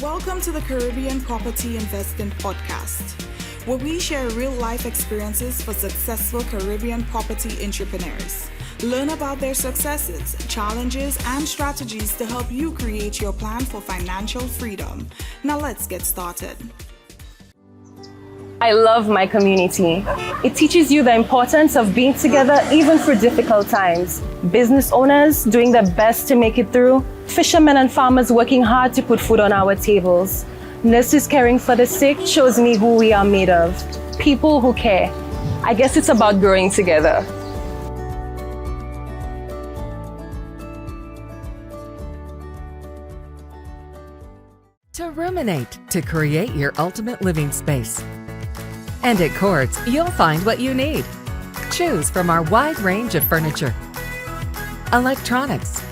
Welcome to the Caribbean Property Investing Podcast, where we share real-life experiences for successful Caribbean property entrepreneurs. Learn about their successes, challenges, and strategies to help you create your plan for financial freedom. Now let's get started. I love my community. It teaches you the importance of being together even through difficult times. Business owners doing their best to make it through. Fishermen and farmers working hard to put food on our tables. Nurses caring for the sick shows me who we are made of. People who care. I guess it's about growing together. To ruminate, to create your ultimate living space. And at Courts, you'll find what you need. Choose from our wide range of furniture, electronics,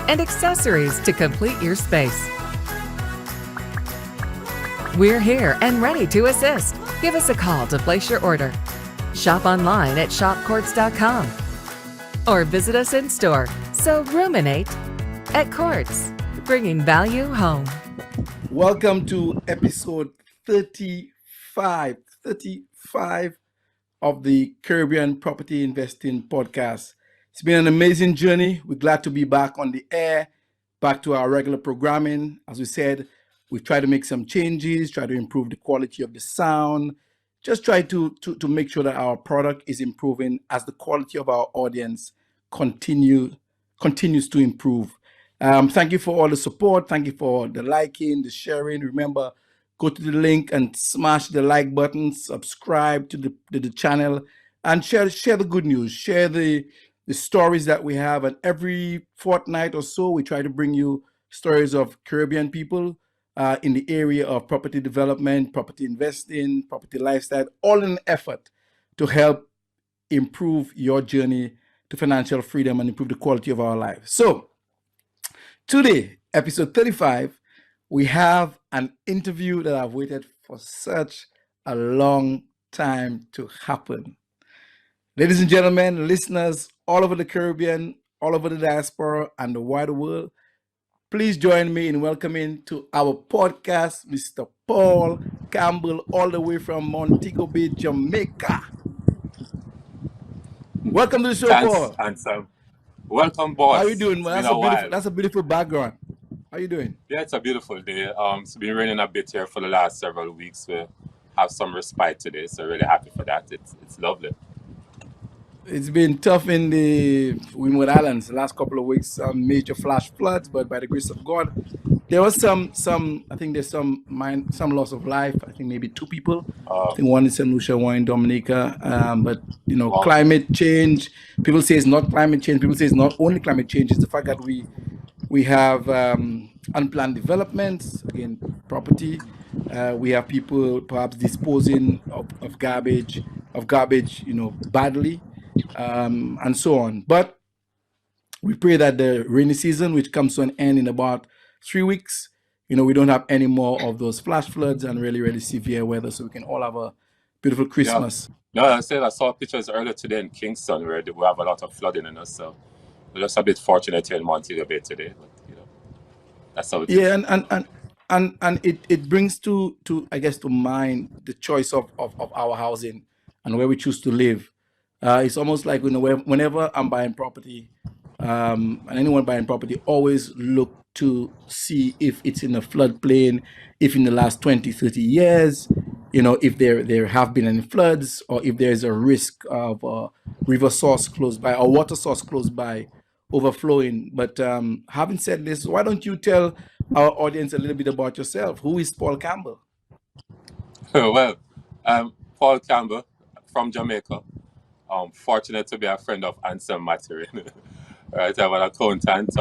and accessories to complete your space. We're here and ready to assist. Give us a call to place your order. Shop online at shopcourts.com or visit us in store. So ruminate at Courts, bringing value home. Welcome to episode 35 of the Caribbean Property Investing Podcast. It's been an amazing journey. We're glad to be back on the air, back to our regular programming. As we said, we've tried to make some changes, try to improve the quality of the sound, just try to make sure that our product is improving as the quality of our audience continues to improve. Thank you for all the support. Thank you for the liking, the sharing. Remember, go to the link and smash the like button, subscribe to the channel, and share the good news. Share the stories that we have. And every fortnight or so, we try to bring you stories of Caribbean people in the area of property development, property investing, property lifestyle, all in an effort to help improve your journey to financial freedom and improve the quality of our lives. So today, episode 35, we have an interview that I've waited for such a long time to happen. Ladies and gentlemen, listeners all over the Caribbean, all over the diaspora, and the wider world, please join me in welcoming to our podcast, Mr. Paul Campbell, all the way from Montego Bay, Jamaica. Welcome to the show, Thanks, Paul. Ansem. Welcome, boss. How are you doing, man? It's been That's a beautiful background. How you doing? Yeah, it's a beautiful day. It's been raining a bit here for the last several weeks. We have some respite today, so really happy for that. It's lovely. It's been tough in the Windward Islands the last couple of weeks, some major flash floods, but by the grace of God, there was some I think there's some loss of life. I think maybe 2 people. I think one in St. Lucia, one in Dominica. But Wow. climate change, people say it's not climate change. People say it's not only climate change. It's the fact that we have unplanned developments, again, property. We have people perhaps disposing of garbage, badly, and so on. But we pray that the rainy season, which comes to an end in about 3 weeks, we don't have any more of those flash floods and really, really severe weather, so we can all have a beautiful Christmas. No, I saw pictures earlier today in Kingston where we have a lot of flooding in us, so we're just a bit fortunate here in Montego Bay today. But that's how it is. Yeah, and it brings to I guess to mind the choice of our housing and where we choose to live. It's almost like whenever I'm buying property, and anyone buying property, always look to see if it's in a floodplain, if in the last 20, 30 years, if there have been any floods, or if there's a risk of a river source close by or water source close by overflowing. But having said this, why don't you tell our audience a little bit about yourself? Who is Paul Campbell? Well, Paul Campbell from Jamaica. Fortunate to be a friend of Ansem Materin. Right, I'm an accountant.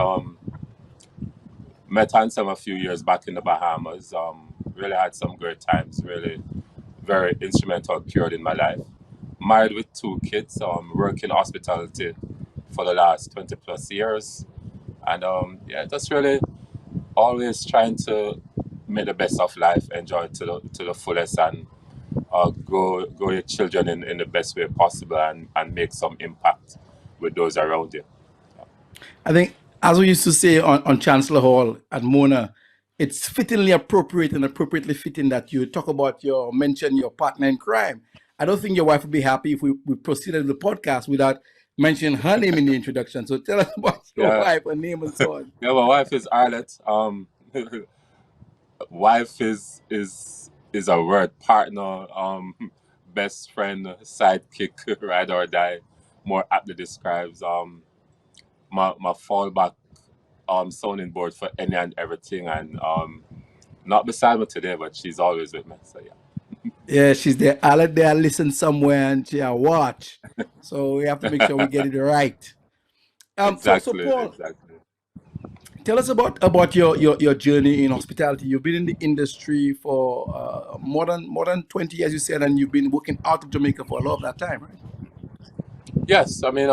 Met Ansem a few years back in the Bahamas. Really had some great times. Really very instrumental period in my life. Married with 2 kids. Working hospitality for the last 20 plus years. And just really always trying to make the best of life, enjoy it to the fullest, and grow your children in the best way possible, and make some impact with those around you. I think, as we used to say on Chancellor Hall at Mona, it's fittingly appropriate and appropriately fitting that you talk about mention your partner in crime. I don't think your wife would be happy if we proceeded with the podcast without mentioning her name in the introduction. So tell us about your Yeah, wife, her name, and so on. yeah. My wife is Arlette. Wife is a word. Partner, best friend, sidekick, ride or die. More aptly describes my fallback sounding board for any and everything, and not beside me today, but she's always with me. So yeah. Yeah, she's there. I'll let there listen somewhere and she watch. So we have to make sure we get it right. So Exactly, Paul, exactly. tell us about your journey in hospitality. You've been in the industry for more than 20 years, you said, and you've been working out of Jamaica for a lot of that time, right? Yes, I mean,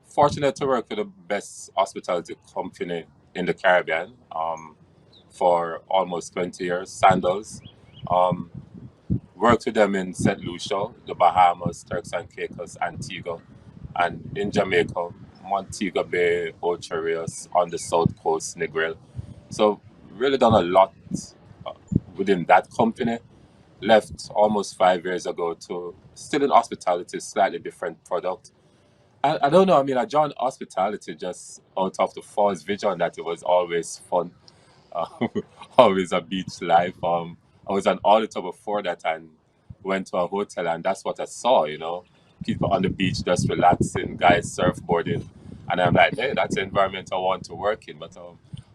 fortunate to work with the best hospitality company in the Caribbean for almost 20 years, Sandals. Um, Worked with them in St. Lucia, the Bahamas, Turks and Caicos, Antigua, and in Jamaica, Montego Bay, Ocho Rios, on the south coast, Negril. So really done a lot uh, within that company. Left almost 5 years ago to still in hospitality, slightly different product. I don't know. I mean, I joined hospitality just out of the false vision that it was always fun, uh, always a beach life. I was an auditor before that and went to a hotel, and that's what I saw. People on the beach just relaxing, guys surfboarding, and I'm like, hey, that's the environment I want to work in. But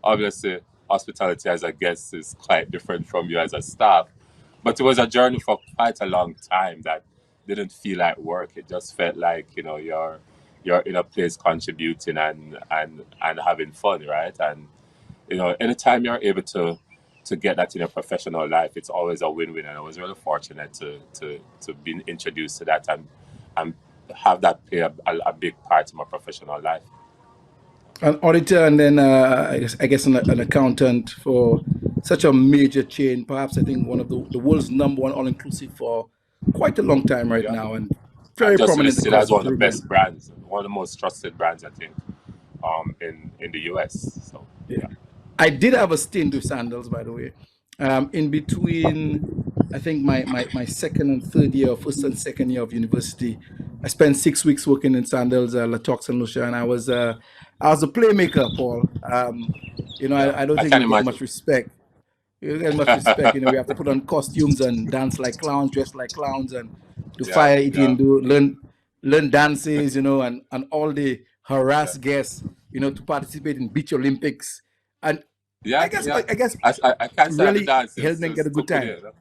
obviously, hospitality as a guest is quite different from you as a staff. But it was a journey for quite a long time that didn't feel like work. It just felt like you're in a place contributing and having fun, right? And anytime you're able to get that in your professional life, it's always a win-win. And I was really fortunate to be introduced to that and have that play a big part in my professional life. An auditor and then I guess an accountant for such a major chain, perhaps I think one of the world's number one all-inclusive for quite a long time right Yeah. now, and And very just prominent listed across as the one of the Caribbean. best brands, one of the most trusted brands, I think, in the US. So Yeah. yeah. I did have a stint with Sandals, by the way, in between. I think my second and third year, first and second year of university. I spent 6 weeks working in Sandals, Latox and Lucia, and I was a playmaker, Paul. Yeah, I don't I think can you get imagine. much respect. You don't get much respect. We have to put on costumes and dance like clowns, dress like clowns, and do Yeah, fire eating, yeah, do learn dances, and all the yeah, harass guests, to participate in beach Olympics. And I yeah, guess yeah. I guess I can't say that the really dancing helped them still get a good stuck with time. you.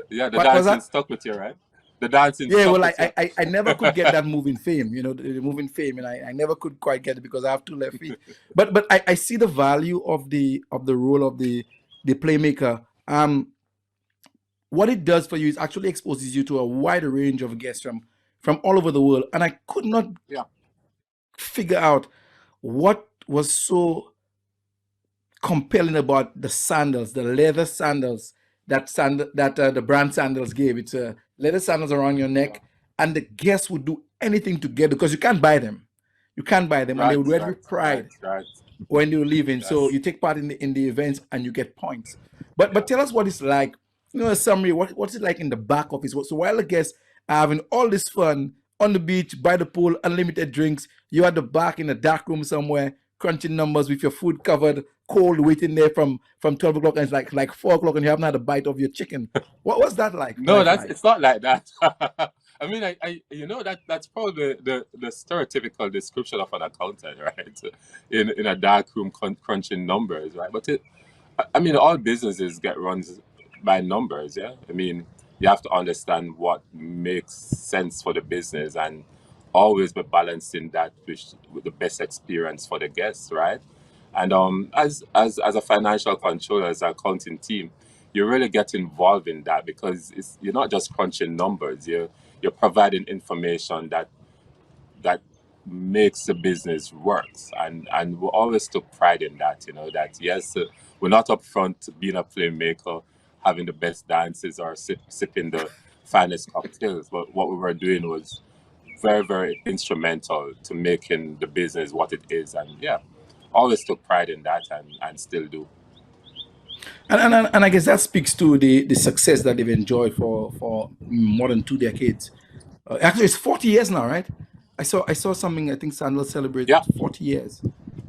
Yeah, the What was dancing that? stuck with you, right? The dancing Yeah, stuck well, with you. I never could get that moving fame, the moving fame, and I never could quite get it because I have two left feet. But I see the value of the role of the playmaker. What it does for you is actually exposes you to a wider range of guests from all over the world, and I could not Yeah, figure out what was so compelling about the sandals, the leather sandals that the brand Sandals gave. It's leather sandals around your yeah. neck, and the guests would do anything to get because you can't buy them. You can't buy them, and they Right, would wear it right, with right, pride right. when you're leaving. So Yes. you take part in the events and you get points. But Yeah. tell us what it's like. A summary. What's it like in the back office? So while the guests are having all this fun on the beach, by the pool, unlimited drinks, you at the back in a dark room somewhere, crunching numbers with your food covered, cold, waiting there from 12 o'clock, and it's like 4 o'clock, and you haven't had a bite of your chicken. What was that like? No, Life that's like? it's not like that. I mean, that's probably the stereotypical description of an accountant, right? In a dark room crunching numbers, right? But I mean, all businesses get runs by numbers, yeah. I mean, you have to understand what makes sense for the business and always be balancing that with the best experience for the guests, right? And as a financial controller, as an accounting team, you really get involved in that because you're not just crunching numbers. You're providing information that makes the business works, and we always took pride in that. That yes, we're not upfront being a playmaker, having the best dances or sipping the finest cocktails, but what we were doing was very, very instrumental to making the business what it is. And yeah, always took pride in that and still do. And I guess that speaks to the success that they've enjoyed for more than 2 decades. Actually, it's 40 years now, right? I saw something. I think Sandwell Yeah, celebrated 40 years.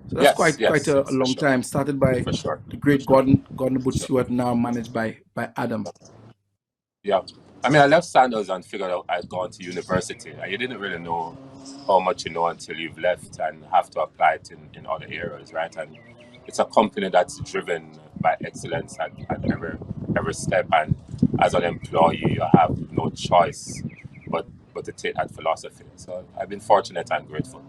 So that's yes, quite yes, a for long sure, time. Started by for sure, the for great sure. Gordon Booth Stewart, now managed by Adam. Yeah. I mean, I left Sandals and figured out I'd gone to university. And you didn't really know how much you know until you've left and have to apply it in other areas, right? And it's a company that's driven by excellence at every step. And as an employee, you have no choice but to take that philosophy. So I've been fortunate and grateful.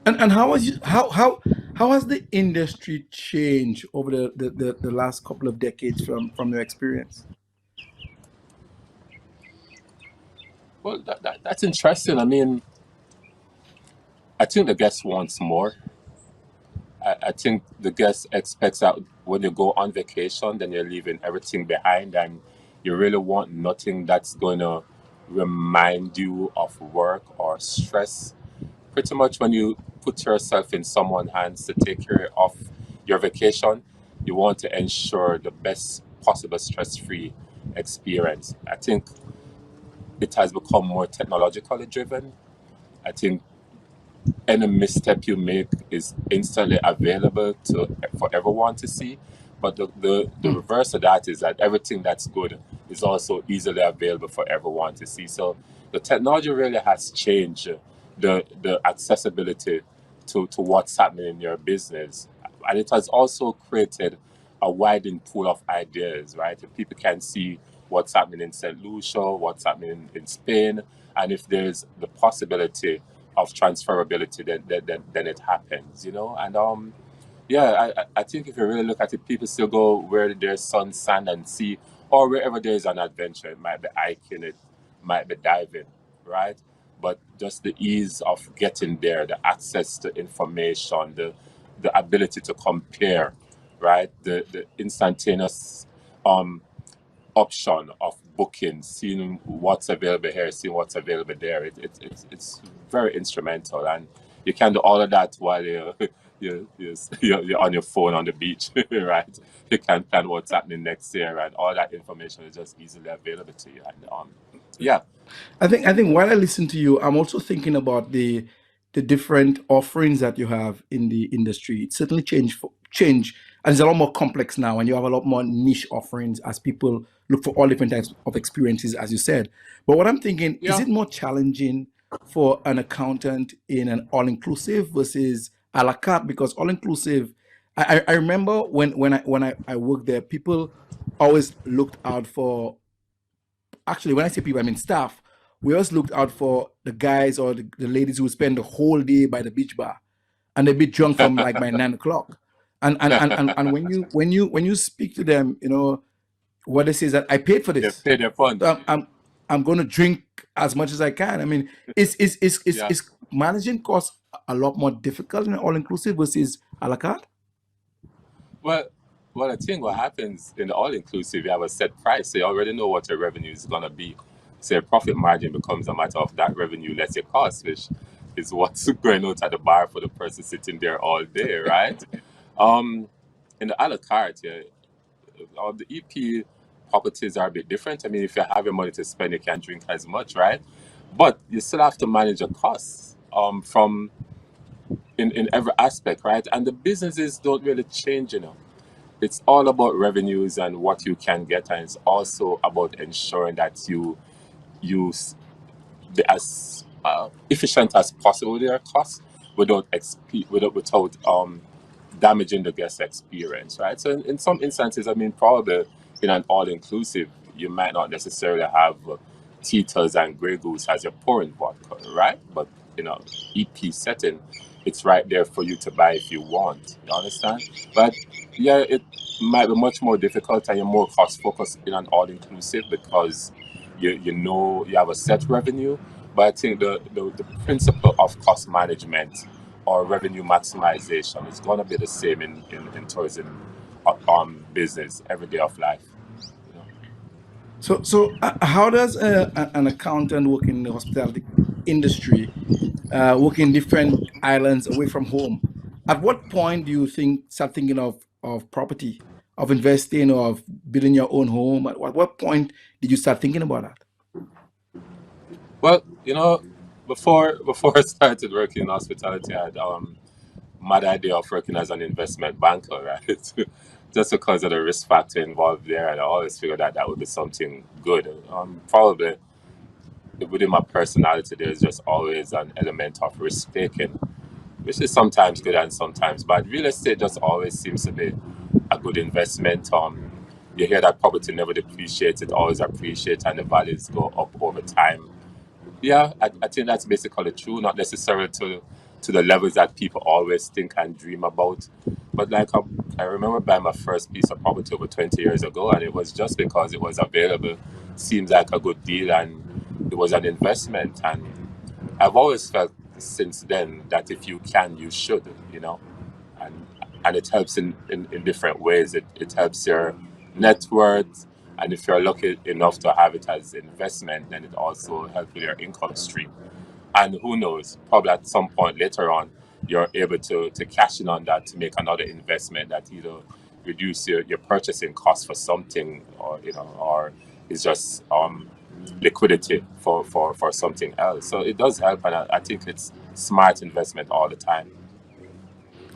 And how has the industry changed over the last couple of decades from your experience? Well, that's interesting. I mean, I think the guest wants more. I think the guest expects that when you go on vacation, then you're leaving everything behind and you really want nothing that's going to remind you of work or stress. Pretty much when you put yourself in someone's hands to take care of your vacation, you want to ensure the best possible stress free experience. I think it has become more technologically driven. I think any misstep you make is instantly available to for everyone to see. But the Hmm. reverse of that is that everything that's good is also easily available for everyone to see. So the technology really has changed the accessibility to what's happening in your business. And it has also created a widened pool of ideas, right? If people can see what's happening in St. Lucia, what's happening in Spain, and if there's the possibility of transferability, then it happens, you know. And yeah, I think if you really look at it, people still go where there's sun, sand, and sea, or wherever there's an adventure. It might be hiking, it might be diving, right? But just the ease of getting there, the access to information, the ability to compare, right? The instantaneous um option of booking, seeing what's available here, seeing what's available there. It's very instrumental, and you can do all of that while you're on your phone on the beach, right? You can plan what's happening next year, and all that information is just easily available to you. And yeah, I think while I listen to you, I'm also thinking about the different offerings that you have in the industry. It's certainly change, and it's a lot more complex now, and you have a lot more niche offerings as people look for all different types of experiences, as you said. But what I'm thinking, is yeah. it more challenging for an accountant in an all-inclusive versus a la carte? Because all-inclusive, I remember when I worked there, people always looked out for, actually, when I say people, I mean staff. We always looked out for the guys or the ladies who spend the whole day by the beach bar, and they'd be drunk from like by 9 o'clock. And when you speak to them, what they say is that I paid for They this, pay their funds. so I'm going to drink as much as I can. I mean, Yeah. is managing costs a lot more difficult in all inclusive versus a la carte? Well, well, I think what happens in the all-inclusive, you have a set price, so you already know what your revenue is gonna be. So your profit margin becomes a matter of that revenue less your cost, which is what's going out at the bar for the person sitting there all day, right? Um, in the a la carte, yeah, all the EP properties are a bit different. I mean, if you have your money to spend, you can drink as much, right? But you still have to manage your costs from in every aspect, right? And the businesses don't really change, you know. It's all about revenues and what you can get, and it's also about ensuring that you use be as efficient as possible with your costs without damaging the guest experience, right? So in some instances, I mean, probably in an all-inclusive, you might not necessarily have Tito's and Grey Goose as your pouring vodka, right? But you know, EP setting, it's right there for you to buy if you want. You understand? But yeah, it might be much more difficult and you're more cost focused in an all-inclusive because you know you have a set revenue. But I think the principle of cost management or revenue maximization is going to be the same in tourism business every day of life. You know? So how does an accountant work in the hospitality industry, work in different islands away from home? At what point do you start thinking of property, of investing, or of building your own home? At what point did you start thinking about that? Well, before I started working in hospitality, I had mad idea of working as an investment banker, right? Just because of the risk factor involved there, and I always figured that that would be something good. Probably within my personality, there's just always an element of risk taking, which is sometimes good and sometimes bad. Real estate just always seems to be a good investment. You hear that property never depreciates; it always appreciates, and the values go up over time. Yeah, I think that's basically true. Not necessarily to the levels that people always think and dream about, but like I remember buying my first piece of property over 20 years ago, and it was just because it was available, seems like a good deal, and it was an investment. And I've always felt since then that if you can, you should, and and it helps in different ways. It helps your net worth, and if you're lucky enough to have it as investment, then it also helps with your income stream. And who knows, probably at some point later on, you're able to cash in on that to make another investment that either reduce your purchasing cost for something, or is just liquidity for something else. So it does help, and I think it's smart investment all the time.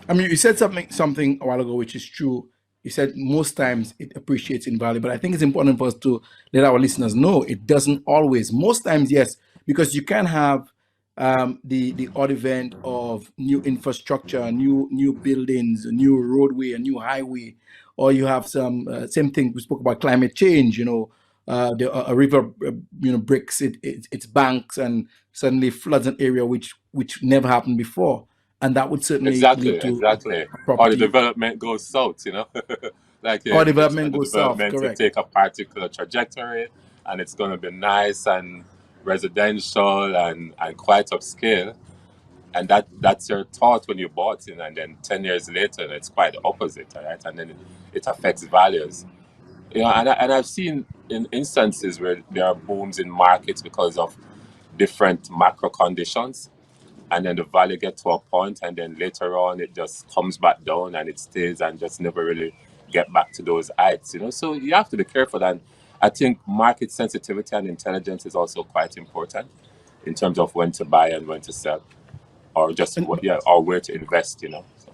I mean, you said something a while ago, which is true. You said most times it appreciates in value, but I think it's important for us to let our listeners know it doesn't always. Most times, yes, because you can have the odd event of new infrastructure, new buildings, a new roadway, a new highway, or you have some same thing we spoke about climate change. A river breaks its banks and suddenly floods an area which never happened before, and that would certainly Exactly, lead to exactly. a Or the property development goes south. Like or you development expect the goes south. development to Correct. take a particular trajectory, and it's going to be nice and residential and quite upscale. And that's your thought when you bought it, and then 10 years later, it's quite the opposite, all right? And then it affects values. And I've seen in instances where there are booms in markets because of different macro conditions, and then the value gets to a point, and then later on it just comes back down and it stays and just never really get back to those heights. So you have to be careful. And I think market sensitivity and intelligence is also quite important in terms of when to buy and when to sell, or just And or where to invest. So,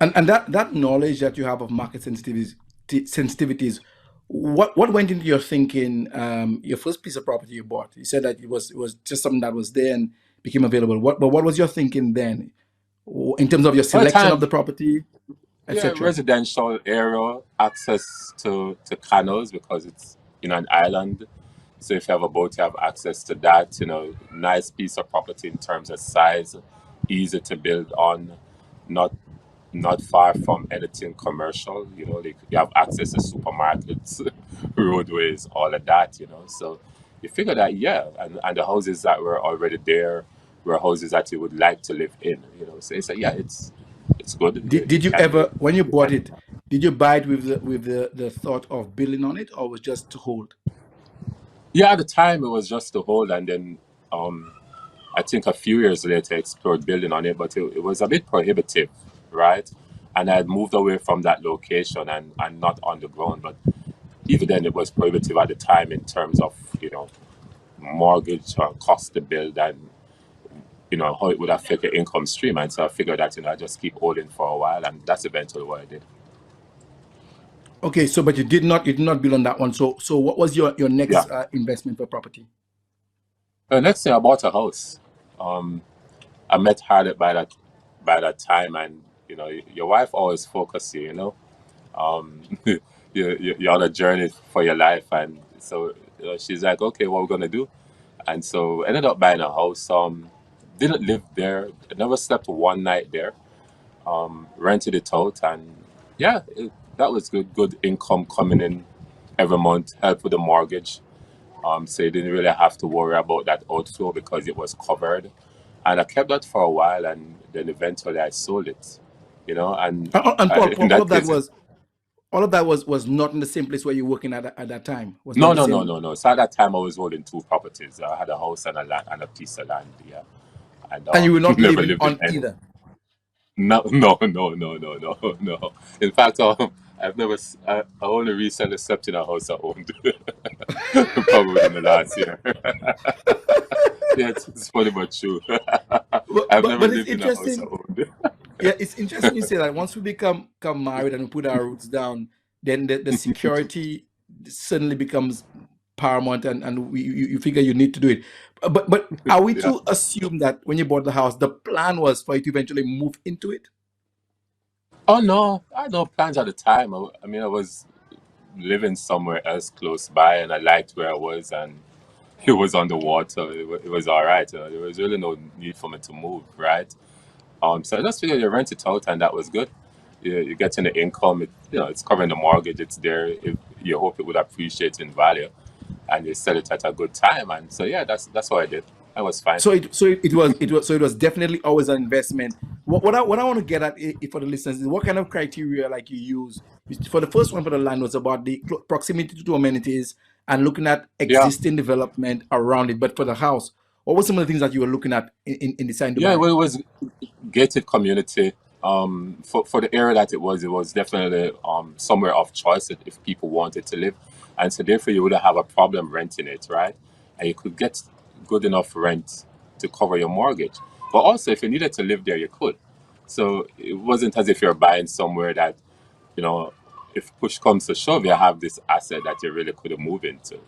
and that knowledge that you have of market sensitivities, what went into your thinking? Your first piece of property you bought, you said that it was just something that was there and became available. What was your thinking then, in terms of your by the selection of time, the property, yeah, etc.? residential area, access to canals because it's an island. So if you have a boat, you have access to that. Nice piece of property in terms of size, easy to build on, not not far from anything commercial. You have access to supermarkets, roadways, all of that. So you figure that, yeah, and the houses that were already there were houses that you would like to live in. So it's yeah, it's good. Did You you can ever, when you you bought can. it, did you buy it with the thought of building on it, or was just to hold? Yeah, at the time it was just to hold, and then um, I think a few years later I explored building on it, but it was a bit prohibitive, right? And I had moved away from that location and not on the ground, but even then it was prohibitive at the time in terms of mortgage or cost to build, and how it would affect your income stream. And so I figured that I just keep holding for a while, and that's eventually what I did. Okay, so but you did not build on that one. So what was your Yeah. next investment for property? The next thing, I bought a house. um I met Harriet by that time, and your wife always focus you. um you're on a journey for your life, and so she's like, okay, what we're gonna do. And so ended up buying a house. Didn't live there. I never slept one night there. Rented it out, and yeah, that was good income coming in every month. Helped with the mortgage. So you didn't really have to worry about that outflow because it was covered. And I kept that for a while, and then eventually I sold it. And And Paul, in all that of that case, was not in the same place where you're working at that time. Was not no, the no, no, same. no, no. So at that time, I was holding two properties. I had a house and a piece of land. Yeah, and And you were not never living lived in on any. either. No, no, no, no, no, no, no. In fact, I've never, I only recently slept in a house I owned, probably within the last year. Yeah, it's funny but true. I've never But it's lived in a house I interesting. owned. Yeah, it's interesting you say that. Once we become married and we put our roots down, then the security suddenly becomes paramount, and you figure you need to do it. But are we Yeah. to assume that when you bought the house, the plan was for you to eventually move into it? Oh no, I had no plans at the time. I mean, I was living somewhere else close by, and I liked where I was, and it was on the water. It was all right. There was really no need for me to move, right? So I just figured you rent it out, and that was good. You're getting the income. It's covering the mortgage. It's there. If you hope it would appreciate in value, and you sell it at a good time. And so yeah, that's what I did. I was fine. So it was definitely always an investment. What I want to get at, for the listeners, is what kind of criteria like you use. For the first one, for the land, was about the proximity to amenities and looking at Yeah, existing development around it. But for the house, what were some of the things that you were looking at in deciding to yeah. buy Well, it? it was gated community. For the area that it was definitely somewhere of choice if people wanted to live, and so therefore you wouldn't have a problem renting it, right? And you could get good enough rent to cover your mortgage. But also, if you needed to live there, you could. So it wasn't as if you're buying somewhere that, you know, if push comes to shove, you have this asset that you really couldn't move into.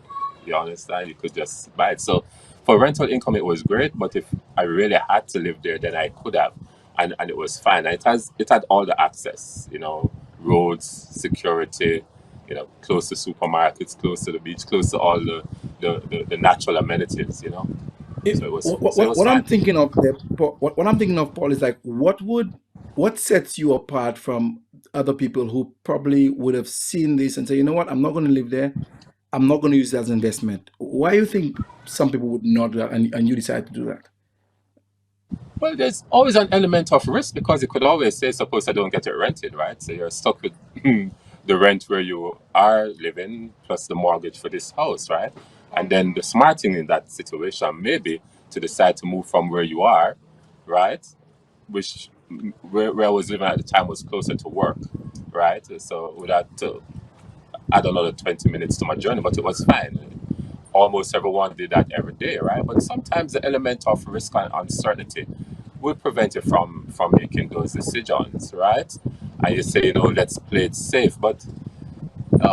You understand? You could just buy it. So for rental income, it was great. But if I really had to live there, then I could have, and it was fine. And it had all the access, roads, security, close to supermarkets, close to the beach, close to all the natural amenities. So it was What I'm fine. thinking of there, what I'm thinking of, Paul, is like what sets you apart from other people who probably would have seen this and say, you know what, I'm not going to live there. I'm not going to use it as an investment. Why do you think some people would not do that, and you decide to do that? Well, there's always an element of risk because you could always say, suppose I don't get it rented, right? So you're stuck with the rent where you are living plus the mortgage for this house, right? And then the smart thing in that situation may be to decide to move from where you are, right? Which where I was living at the time was closer to work, right? So without to add another 20 minutes to my journey, but it was fine. Almost everyone did that every day, right? But sometimes the element of risk and uncertainty will prevent you from making those decisions, right? And you say, let's play it safe, but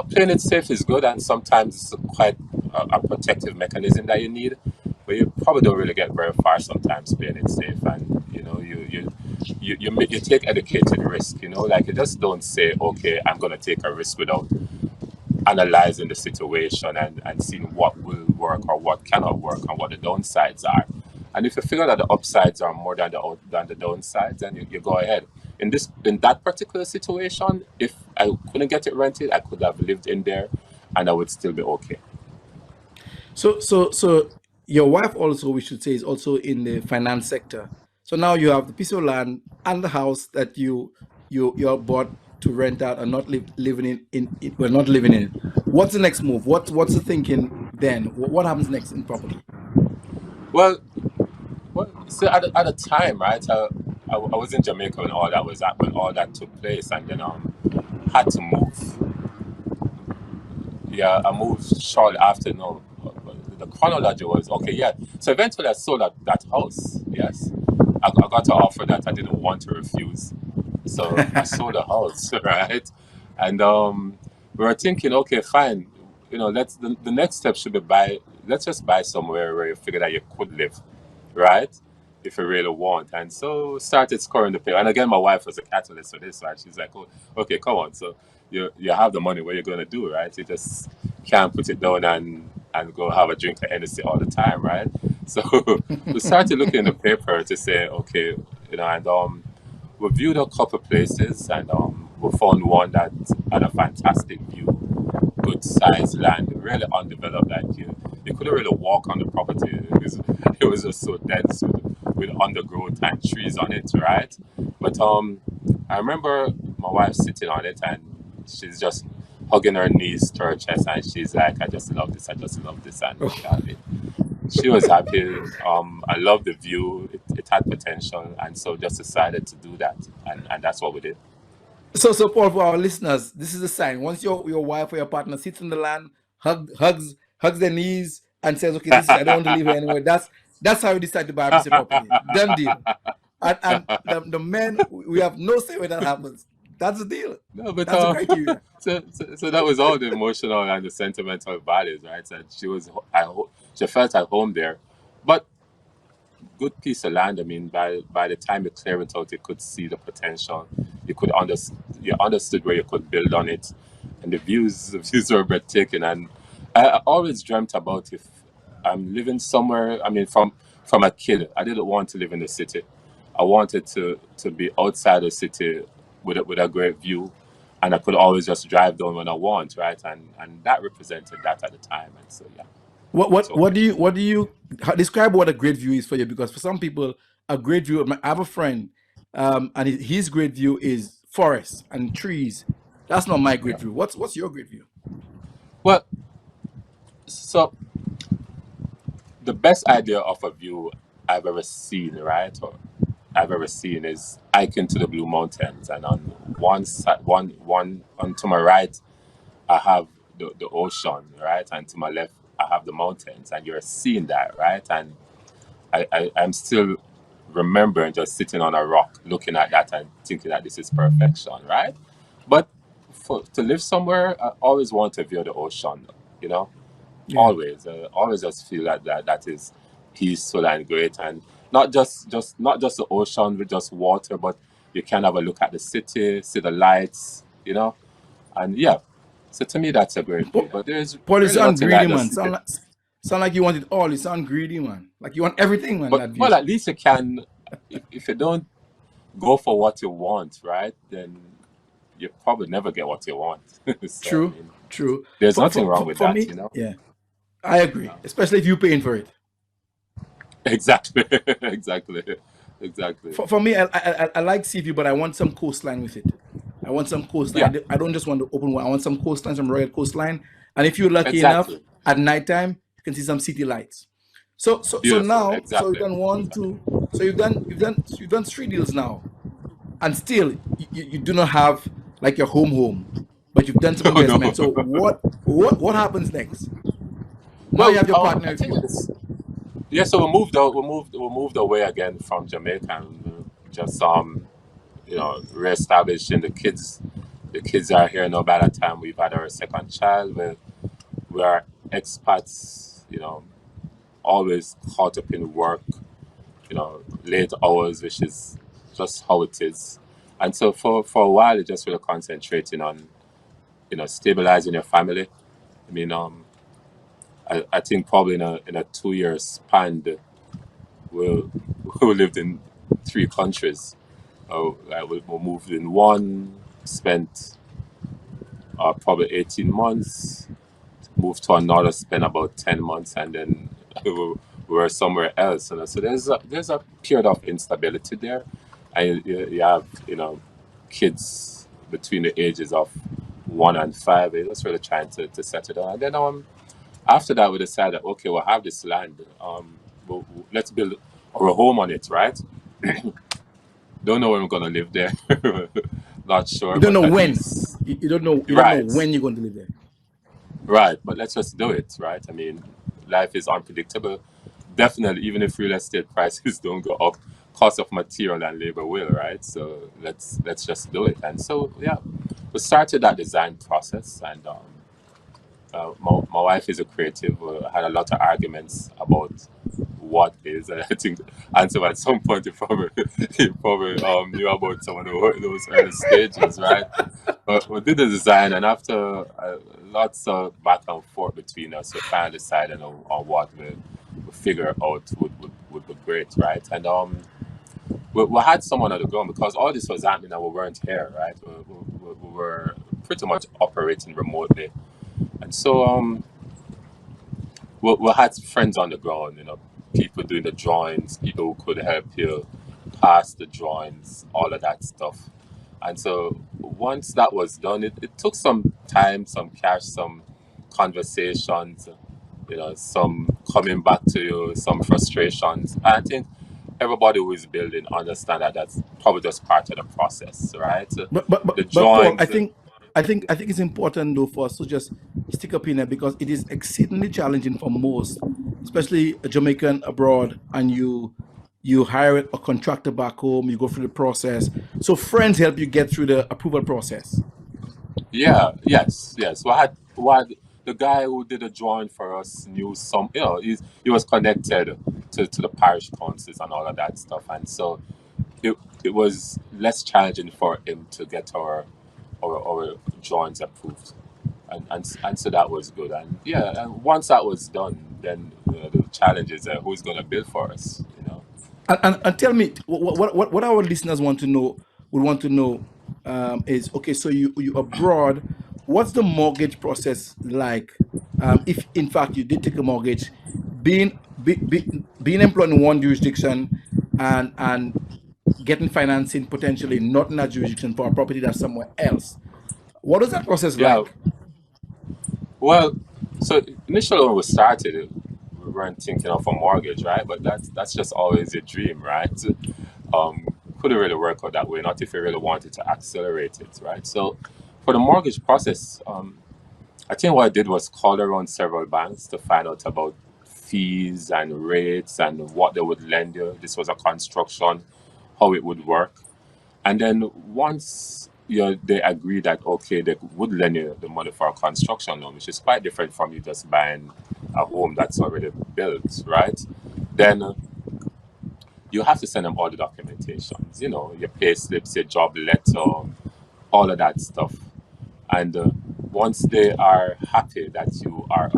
playing it safe is good, and sometimes it's quite a protective mechanism that you need, but you probably don't really get very far sometimes playing it safe, and you take educated risk, like you just don't say, okay, I'm gonna take a risk without analyzing the situation and seeing what will work or what cannot work and what the downsides are. And if you figure that the upsides are more than the downsides, then you go ahead. In that particular situation, if I couldn't get it rented, I could have lived in there, and I would still be okay. So your wife also, we should say, is also in the finance sector. So now you have the piece of land and the house that you bought to rent out and not living in well, not living in it. What's the next move? What's the thinking then? What happens next in property? Well, so at the time, right? I was in Jamaica when all that took place, and then had to move. Yeah, I moved shortly after. No, the chronology was okay. Yeah, so eventually I sold that house. Yes, I got an offer that I didn't want to refuse, so I sold the house, right? And we were thinking, okay, fine. The next step should be buy. Let's just buy somewhere where you figure that you could live, right? If you really want. And so started scoring the pay. And again, my wife was a catalyst for this, right? She's like, oh, okay, come on. So you have the money, what you're gonna do, right? You just can't put it down and go have a drink at Hennessy all the time, right? So we started looking in the paper to say, okay, and we viewed a couple places, and we found one that had a fantastic view, good sized land, really undeveloped. Like you couldn't really walk on the property. It was just so dense with undergrowth and trees on it, right? But I remember my wife sitting on it, and she's just hugging her knees to her chest, and she's like, "I just love this. I just love this." And she was happy. I love the view. it had potential, and so just decided to do that, and that's what we did. So Paul, for our listeners, this is a sign. Once your wife or your partner sits on the land, hugs their knees, and says, "Okay, this is I don't want to live here anymore." That's how you decide to buy a piece of property. Done deal. And the men, we have no say when that happens. That's the deal. No, but That's the criteria. so that was all the emotional and the sentimental values, right? And she felt at home there, but good piece of land. I mean, by the time you clear it out, you could see the potential. You understood where you could build on it, and the views were breathtaking. And I always dreamt about if I'm living somewhere. I mean, from a kid, I didn't want to live in the city. I wanted to be outside the city with a great view, and I could always just drive down when I want, right? And that represented that at the time, and so yeah. So What do you describe what a great view is for you? Because for some people, a great view. I have a friend, and his great view is forests and trees. That's not my great view. What's your great view? well, so the best idea of a view I've ever seen, right, or I've ever seen is hiking to the Blue Mountains, and on one side, one on to my right, I have the ocean, right, and to my left, I have the mountains, and you're seeing that, right, and I'm still remembering just sitting on a rock, looking at that, and thinking that this is perfection, right, but to live somewhere, I always want to view the ocean, you know. Yeah. Always just feel like that is peaceful and great, and not just the ocean with just water, but you can have a look at the city, see the lights, and yeah. So to me, that's a great view. Paul, But there's Paul, you really sound nothing like greedy, just man. sitting. Sound like you want it all. You sound greedy, man. Like you want everything, man. But That well, view. at least you can. If you don't go for what you want, right, then you probably never get what you want. So I True, mean, true. there's For nothing for wrong for, with for that, me, yeah, I agree. Especially if you're paying for it. Exactly, exactly, exactly. For me, I like sea view, but I want some coastline with it. I want some coastline. Yeah, I don't just want the open one. I want some coastline, some rugged coastline. And if you're lucky enough, exactly. at nighttime, you can see some city lights. So Beautiful. now, so you've Exactly. done one, Exactly. two. So you've done 3 deals now, and still you do not have like your home, but you've done some Oh no. investment. So what happens next? Now you Well, have your partner I with think you. it's yeah. So we moved out. We moved away again from Jamaica, and just reestablishing the kids. The kids are here now. By the time we've had our second child, we are expats. Always caught up in work. Late hours, which is just how it is. And so for a while, it's just really concentrating on stabilizing your family. I mean, I think probably in a 2 year span, we we lived in 3 countries. We moved in one, spent probably 18 months, moved to another, spent about 10 months, and then we were somewhere else. So there's a period of instability there. And you have, kids between the ages of 1 and 5. We're just really trying to settle down. And then after that, we decided, okay, we'll have this land. Let's build our home on it, right? Don't know when we're gonna live there. Not sure, You don't but know at when. least You don't know right, when you're going to live there. right. But let's just do it, right? I mean, life is unpredictable. Definitely, even if real estate prices don't go up, cost of material and labor will, right? So let's just do it. And so yeah, we started that design process, and my wife is a creative. We had a lot of arguments about what is, and I think, and so at some point he probably knew about some of those early stages, right? But we did the design, and after lots of back and forth between us, we finally decided on what we figure out would be great, right? And we had someone on the ground because all this was happening and we weren't here, right? We were pretty much operating remotely, and so we had friends on the ground, people doing the drawings, people who could help you pass the drawings, all of that stuff. And so once that was done, it took some time, some cash, some conversations, some coming back to you, some frustrations. I think everybody who is building understand that that's probably just part of the process, right? The But Paul, drawings. I think it's important though for us to just stick up in there because it is exceedingly challenging for most, especially a Jamaican abroad, and you hire a contractor back home, you go through the process. So friends help you get through the approval process. Yeah, yes, yes. What the guy who did the drawing for us knew some, he was connected to the parish councils and all of that stuff, and so it it was less challenging for him to get our drawings approved, and so that was good. And yeah, and once that was done, then the challenge is who's going to build for us, you know. And tell me what our listeners want to know would want to know is okay. So you abroad, what's the mortgage process like? If in fact you did take a mortgage, being employed in one jurisdiction and getting financing potentially not in that jurisdiction for a property that's somewhere else. What is that process Yeah, like? well, so initially when we started, we weren't thinking of a mortgage, right? But that's just always a dream, right? Um, couldn't really work out that way, not if you really wanted to accelerate it, right? So for the mortgage process, I think what I did was call around several banks to find out about fees and rates and what they would lend you. This was a construction, how it would work. And then once they agree that okay, they would lend you the money for a construction loan, which is quite different from you just buying a home that's already built, right? Then you have to send them all the documentations, your pay slips, your job letter, all of that stuff. And once they are happy that you are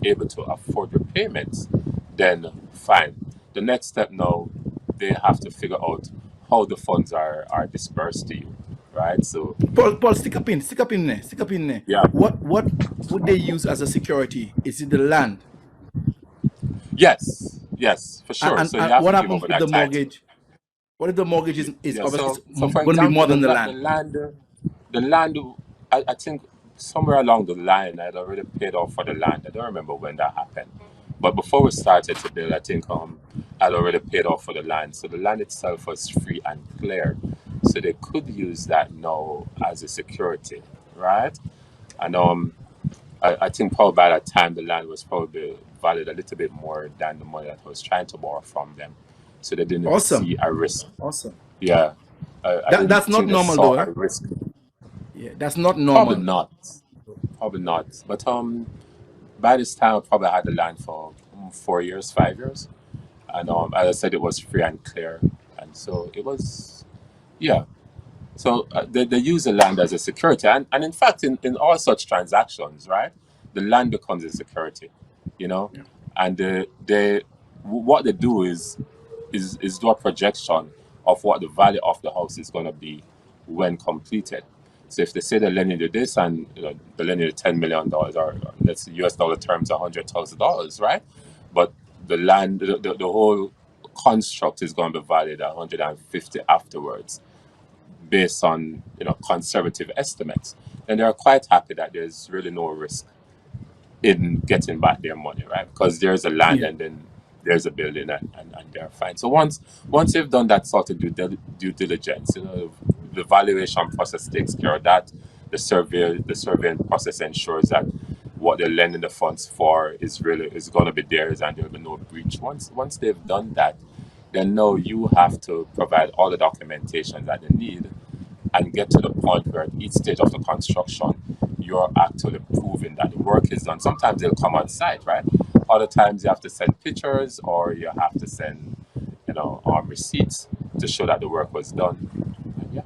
able to afford repayments, then fine. The next step now, they have to figure out how the funds are dispersed to you, right? So, Paul, stick up in there, stick up in there. yeah, What would they use as a security? Is it the land? yes, yes, for sure. So you And have what to give happens over with the that title. mortgage? What if the mortgage is Yeah. obviously So for going to be more example, than the the land? land, the land. I think somewhere along the line, I'd already paid off for the land. I don't remember when that happened, but before we started to build, I think I'd already paid off for the land. So the land itself was free and clear. So they could use that now as a security, right? And I think probably by that time the land was probably valued a little bit more than the money that I was trying to borrow from them. So they didn't see Awesome, a risk. awesome. Yeah, I didn't That's not think they normal saw though, eh? a risk. Yeah, that's not Probably normal. not. Probably not. But by this time, I probably had the land for 4 years, 5 years, and as I said, it was free and clear, and so it was. Yeah. So they use the land as a security, and in fact, in all such transactions, right, the land becomes a security, you know, Yeah. and what they do is do a projection of what the value of the house is going to be when completed. So if they say they're lending you this and they're lending you $10 million, or let's say US dollar terms $100,000, right? But the land, the whole construct is going to be valued at 150 afterwards, based on conservative estimates. And they're quite happy that there's really no risk in getting back their money, right? Because there's a land Yeah. and then there's a building, and they're fine. So once they've done that sort of due diligence, the valuation process takes care of that. The surveying process ensures that what they're lending the funds for is going to be theirs, and there'll be no breach. Once they've done that, then now you have to provide all the documentation that they need and get to the point where at each stage of the construction, you're actually proving that the work is done. Sometimes they'll come on site, right? Other times you have to send pictures or you have to send, receipts to show that the work was done. And yeah,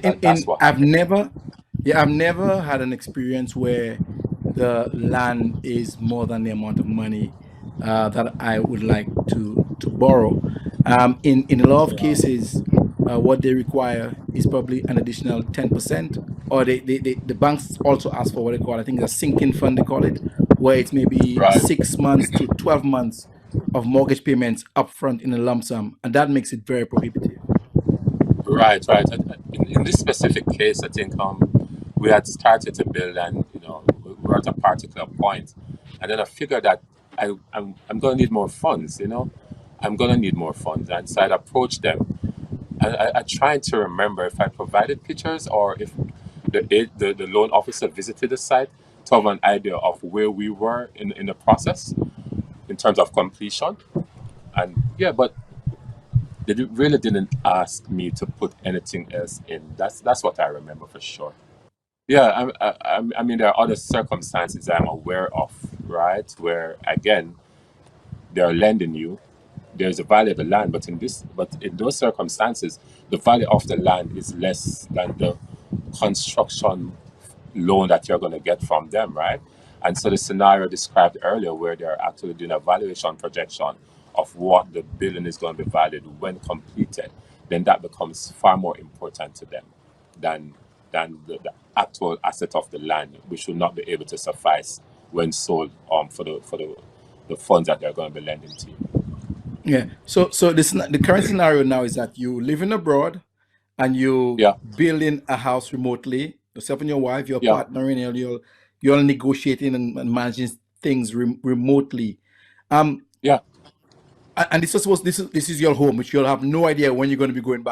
so that's In what happened. I've never had an experience where the land is more than the amount of money that I would like to borrow. In a lot of Yeah. cases, what they require is probably an additional 10%, or the banks also ask for what they call, I think, a sinking fund, they call it, where it's maybe Right, 6 months to 12 months of mortgage payments upfront in a lump sum, and that makes it very prohibitive. right. In this specific case, I think we had started to build, and we were at a particular point, and then I figured that I'm going to need more funds, I'm gonna need more funds. And so I'd approach them. And I tried to remember if I provided pictures or if the loan officer visited the site to have an idea of where we were in the process in terms of completion. And yeah, but really didn't ask me to put anything else in. That's what I remember for sure. Yeah, I mean, there are other circumstances I'm aware of, right? Where again, they're lending you. There's a value of the land, but in those circumstances, the value of the land is less than the construction loan that you're going to get from them, right? And so the scenario described earlier, where they're actually doing a valuation projection of what the building is going to be valued when completed, then that becomes far more important to them than the actual asset of the land, which will not be able to suffice when sold for the funds that they're going to be lending to you. Yeah. So the current scenario now is that you living abroad and you Yeah, building a house remotely. Yourself and your wife, you're yeah, partnering, you're negotiating and managing things remotely. Um, yeah. and this is your home, which you'll have no idea when you're going to be going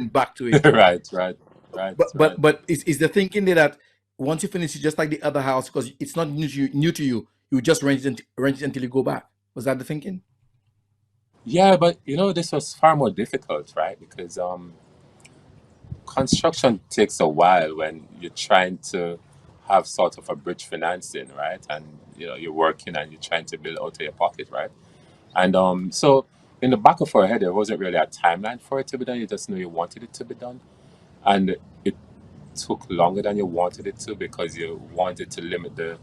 back to it. Right, right, right, But right. but but is the thinking there that once you finish it, just like the other house, because it's not new to you, you just rent it until you go back. Was that the thinking? Yeah, but this was far more difficult, right? Because construction takes a while when you're trying to have sort of a bridge financing, right? And you're working and you're trying to build out of your pocket, right? And so in the back of our head, there wasn't really a timeline for it to be done. You just knew you wanted it to be done, and it took longer than you wanted it to because you wanted to limit the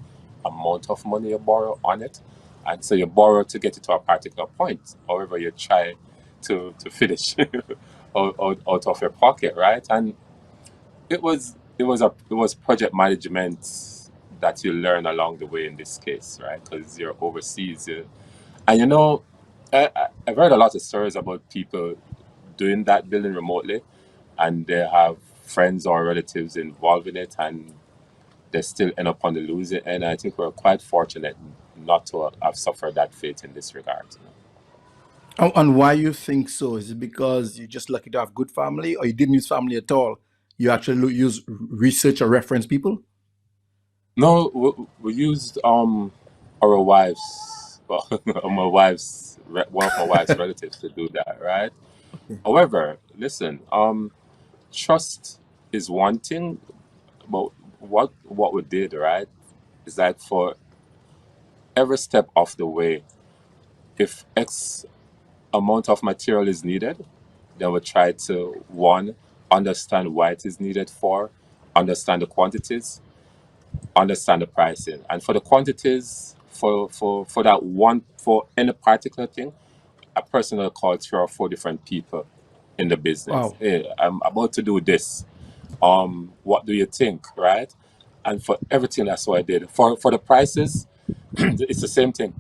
amount of money you borrow on it. And so you borrow to get it to a particular point. However, you try to finish out of your pocket, right? And it was project management that you learn along the way in this case, right? Because you're overseas, and I've heard a lot of stories about people doing that building remotely, and they have friends or relatives involved in it, and they still end up on the losing end. I think we're quite fortunate not to have suffered that fate in this regard. And why you think so? Is it because you're just lucky to have good family, or you didn't use family at all? You actually use research or reference people? No, we used our wives, well, one of my wife's relatives to do that, right? However, listen, trust is one thing, but what we did, right, is that for every step of the way, if X amount of material is needed, then we try to one, understand why it is needed for, understand the quantities, understand the pricing. And for the quantities, for that one, for any particular thing, a person will call 3 or 4 different people in the business. Wow. Hey, I'm about to do this. What do you think, right? And for everything, that's what I did. For the prices, it's the same thing,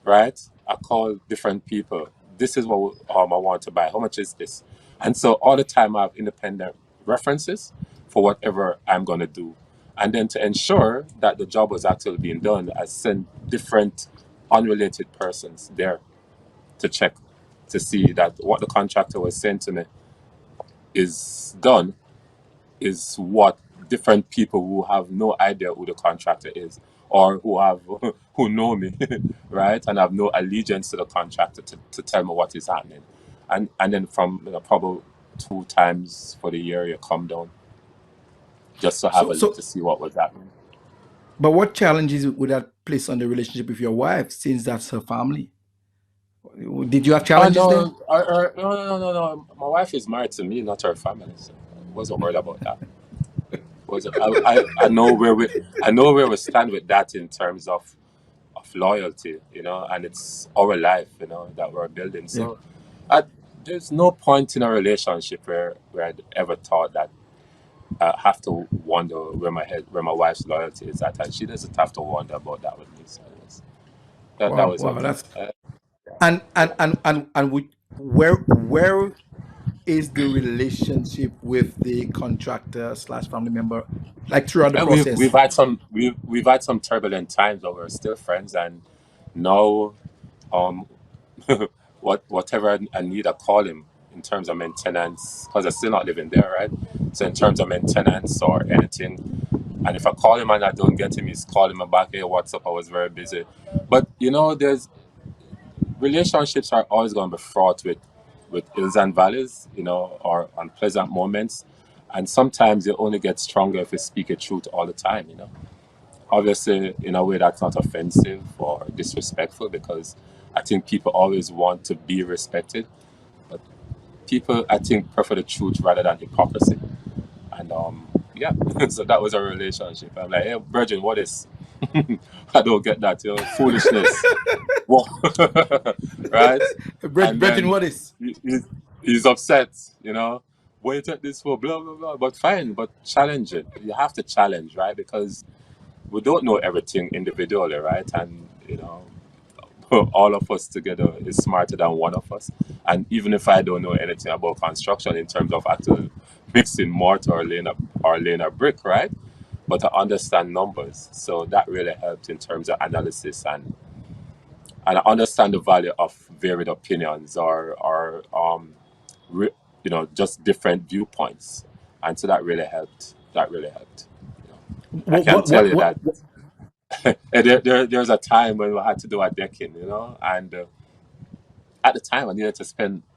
right? I call different people. This is what I want to buy. How much is this? And so all the time I have independent references for whatever I'm going to do. And then to ensure that the job was actually being done, I sent different unrelated persons there to check to see that what the contractor was saying to me is done, is what different people who have no idea who the contractor is, or who know me, right, and have no allegiance to the contractor to tell me what is happening. And then from probably 2 times for the year you come down just to have So a look so, to see what was happening. but what challenges would that place on the relationship with your wife, since that's her family? Did you have Oh challenges there? no, no, no, no, no, no. My wife is married to me, not her family. So I wasn't worried about that. Was I know where we stand with that in terms of loyalty, and it's our life, that we're building. Yeah. So I, there's no point in a relationship where I'd ever thought that I have to wonder where my wife's loyalty is at, and she doesn't have to wonder about that with me. So that Wow. was Wow. okay. That's where is the relationship with the contractor slash family member, like throughout the And we've process? had we've had some turbulent times, but we're still friends, and now um whatever I need, I call him in terms of maintenance because I'm still not living there, right? So in terms of maintenance or anything, and if I call him and I don't get him, he's calling me back. Hey, what's up? I was very busy. But there's relationships are always going to be fraught with hills and valleys, or unpleasant moments, and sometimes you only get stronger if you speak a truth all the time. Obviously, in a way that's not offensive or disrespectful, because I think people always want to be respected, but people, I think, prefer the truth rather than hypocrisy. And yeah, so that was a relationship. I'm like, hey, Virgin, what is? I don't get that, foolishness. What? Right? And Brethren, then what is? he's upset, Why you take this for? Blah, blah, blah. But fine, but challenge it. You have to challenge, right? Because we don't know everything individually, right? And, all of us together is smarter than one of us. And even if I don't know anything about construction in terms of actually mixing mortar or laying a brick, right? But I understand numbers, so that really helped in terms of analysis, and I understand the value of varied opinions or just different viewpoints, and so that really helped. I What, can what, tell what, you what, that there's a time when we had to do a decking, and at the time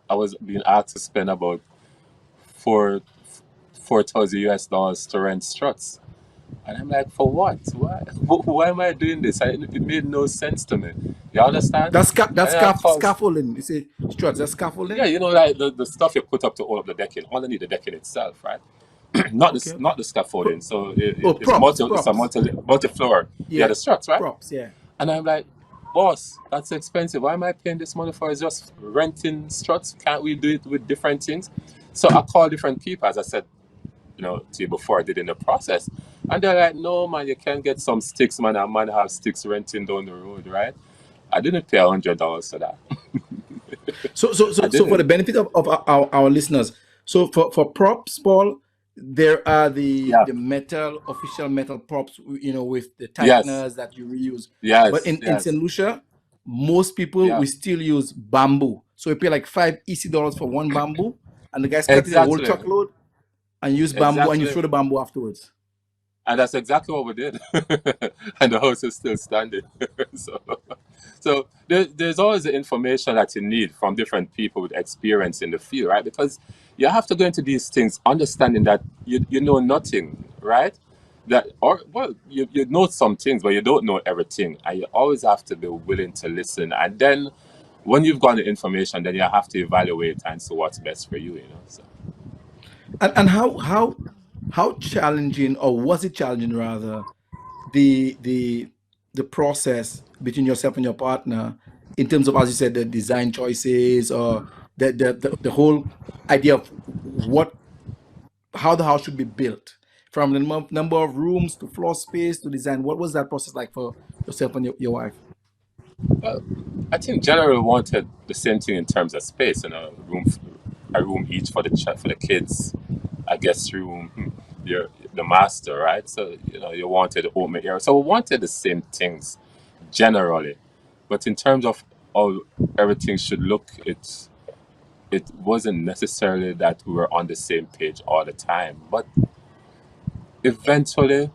I was being asked to spend about four $4,000 to rent struts. And I'm like, for what? Why? Why am I doing this? It made no sense to me. You understand? that's And then I called, scaffolding. You say struts, that's yeah, scaffolding? like the stuff you put up to hold up the decking, underneath the decking itself, right? not Okay, the okay. not the scaffolding. So Oh, it's a props. multi floor. Yeah, Yeah, the struts, right? props, yeah. And I'm like, boss, that's expensive. Why am I paying this money for? It's just renting struts. Can't we do it with different things? So I called different people, as I said, to you before I did in the process. And they're like, no, man, you can get some sticks, man. A man have sticks renting down the road, right? I didn't pay $100 for that. So, so, I so, so for the didn't. benefit of our listeners, so for props, Paul, there are the Yeah. official metal props, with the Yes. tighteners that you reuse. But Yes. in St. Yes. Lucia, most people Yeah. we still use bamboo. So we pay like $5 for one bamboo, and the guys cut it a whole Exactly. truckload and use bamboo, and you Exactly. throw the bamboo afterwards. And that's exactly what we did. And the house is still standing. so there's always the information that you need from different people with experience in the field, right? Because you have to go into these things understanding that you know nothing, right? You know some things, but you don't know everything. And you always have to be willing to listen. And then when you've got the information, then you have to evaluate and see what's best for you. So. And how challenging, or was it challenging rather, the process between yourself and your partner, in terms of, as you said, the design choices, or the whole idea of how the house should be built, from the number of rooms to floor space to design? What was that process like for yourself and your wife? Well, I think generally wanted the same thing in terms of space, a room each for for the kids, a guest room, the master, right? So you wanted open area. So we wanted the same things generally, but in terms of how everything should look, it wasn't necessarily that we were on the same page all the time. But eventually,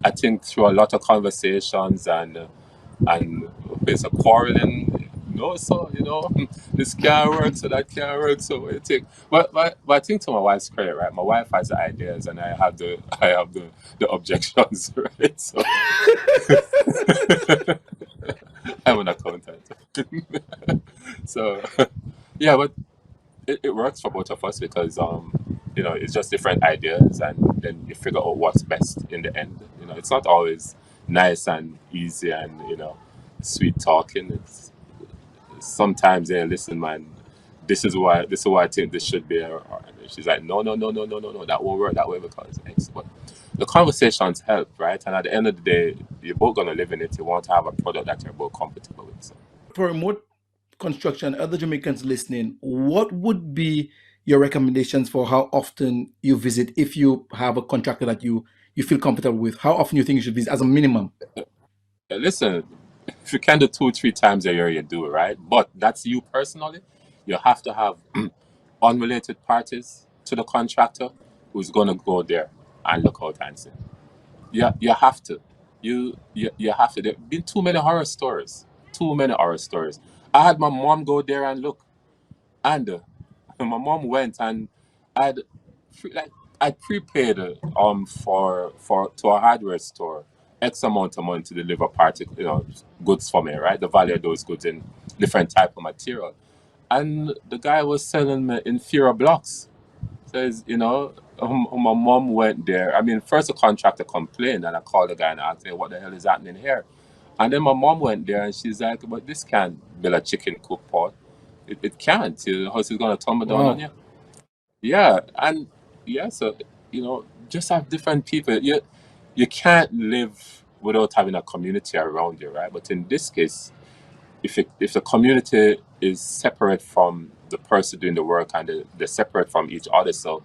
I think through a lot of conversations and there's a quarreling. No, so this can't work, so that can't work. So what do you think? But I think to my wife's credit, right? My wife has the ideas, and I have the objections, right? So I'm an accountant. So yeah, but it works for both of us because it's just different ideas, and then you figure out what's best in the end. It's not always nice and easy and sweet talking. It's sometimes, yeah, listen, man, this is why I think this should be, or she's like, no, no, no, no, no, no, no, that won't work that way because X. But the conversations help, right? And at the end of the day, you're both gonna live in it. You want to have a product that you're both comfortable with. So. For remote construction, other Jamaicans listening, what would be your recommendations for how often you visit, if you have a contractor that you feel comfortable with? How often you think you should visit as a minimum? Listen, if you can do 2 3 times a year, you do it, right? But that's you personally. You have to have unrelated parties to the contractor who's gonna go there and look out and see. Yeah, you have to. You have to. There've been too many horror stories. Too many horror stories. I had my mom go there and look, and my mom went and I'd like I prepaid for to a hardware store X amount of money to deliver goods for me, right? The value of those goods in different type of material. And the guy was selling me inferior blocks. Says, my mom went there. I mean, first the contractor complained, and I called the guy and asked him, what the hell is happening here? And then my mom went there, and she's like, but this can't build a chicken cook pot. It can't. The house is going to tumble down on Wow. you. Yeah, and yeah, so, just have different people. You can't live without having a community around you, right? But in this case, if the community is separate from the person doing the work and they're separate from each other, so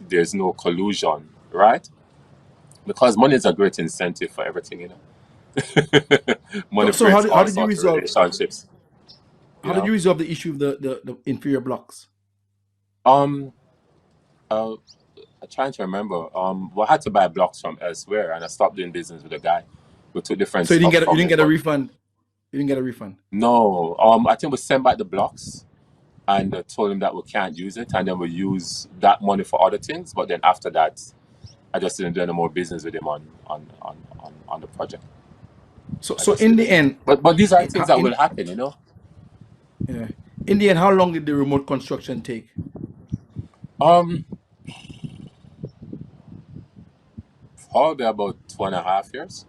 there's no collusion, right? Because money is a great incentive for everything. So, Money so how breeds did, how all did you sorts of resolve relationships, you how did know. you resolve the issue of the inferior blocks? Um, uh, I'm trying to remember. Well, I had to buy blocks from elsewhere, and I stopped doing business with a guy who took different So you didn't stuff get you from didn't me. get a But refund. You didn't get a refund. no, I think we sent back the blocks and told him that we can't use it, and then we use that money for other things. But then after that, I just didn't do any more business with him on the project. So I so just in the didn't. end, But these are in, things that will in happen. yeah, in the end, how long did the remote construction take? Um, Probably about 2.5 years.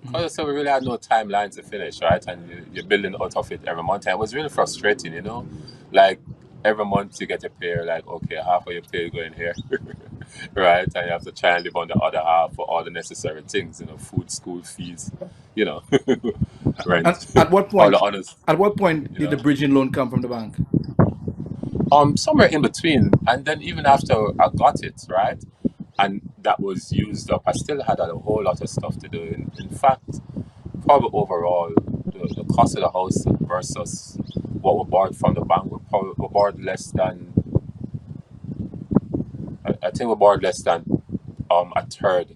Because I said we really had no timeline to finish, right? And you're building out of it every month. And it was really frustrating. Like every month you get a pay, like, okay, half of your pay going here, right? And you have to try and live on the other half for all the necessary things, food, school fees, you know, And rent, at what all the point? others, At what point you did the know. bridging loan come from the bank? Somewhere in between. And then even after I got it, right? And that was used up, I still had a whole lot of stuff to do. In fact, probably overall, the cost of the house versus what we borrowed from the bank, we borrowed less than, I think we borrowed less than a third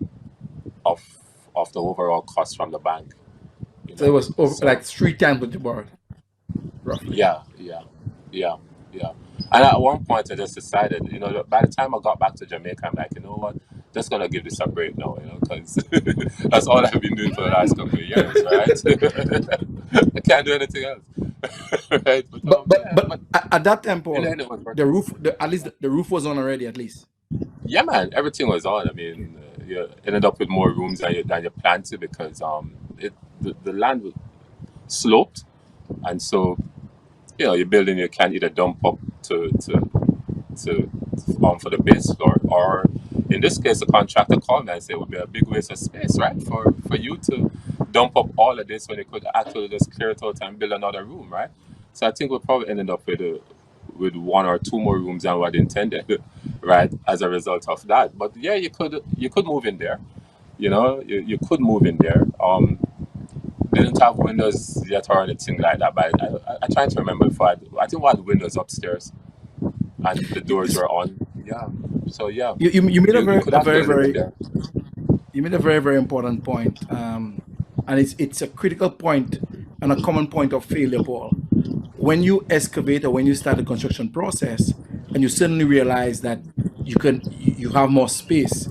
of the overall cost from the bank, you So it know. was over, So like 3 times what you borrowed, roughly. yeah, yeah, yeah, yeah. And at one point, I just decided, that by the time I got back to Jamaica, I'm like, you know what? Just gonna give this a break now, because that's all I've been doing for the last couple of years, right? I can't do anything else, right? But But but yeah, but but at that time, in the Paul, end, it was the working. roof, at least the roof was on already, at least. Yeah, man, everything was on. I mean, you ended up with more rooms than you planned to because the land was sloped, and so you're building. You can either dump up to for the base floor, or in this case, the contractor called me and said it would be a big waste of space, right, for you to dump up all of this when you could actually just clear it out and build another room, right? So I think we probably ended up with one or two more rooms than what intended, right, as a result of that. But yeah, you could move in there, you could move in there. Didn't have windows yet or anything like that, but I trying to remember if I think we had windows upstairs and the doors were on. Yeah. So yeah, You made you could a actually very live in very there. you made a very very important point, and it's a critical point and a common point of failure, Paul. When you excavate or when you start the construction process, and you suddenly realize that you have more space,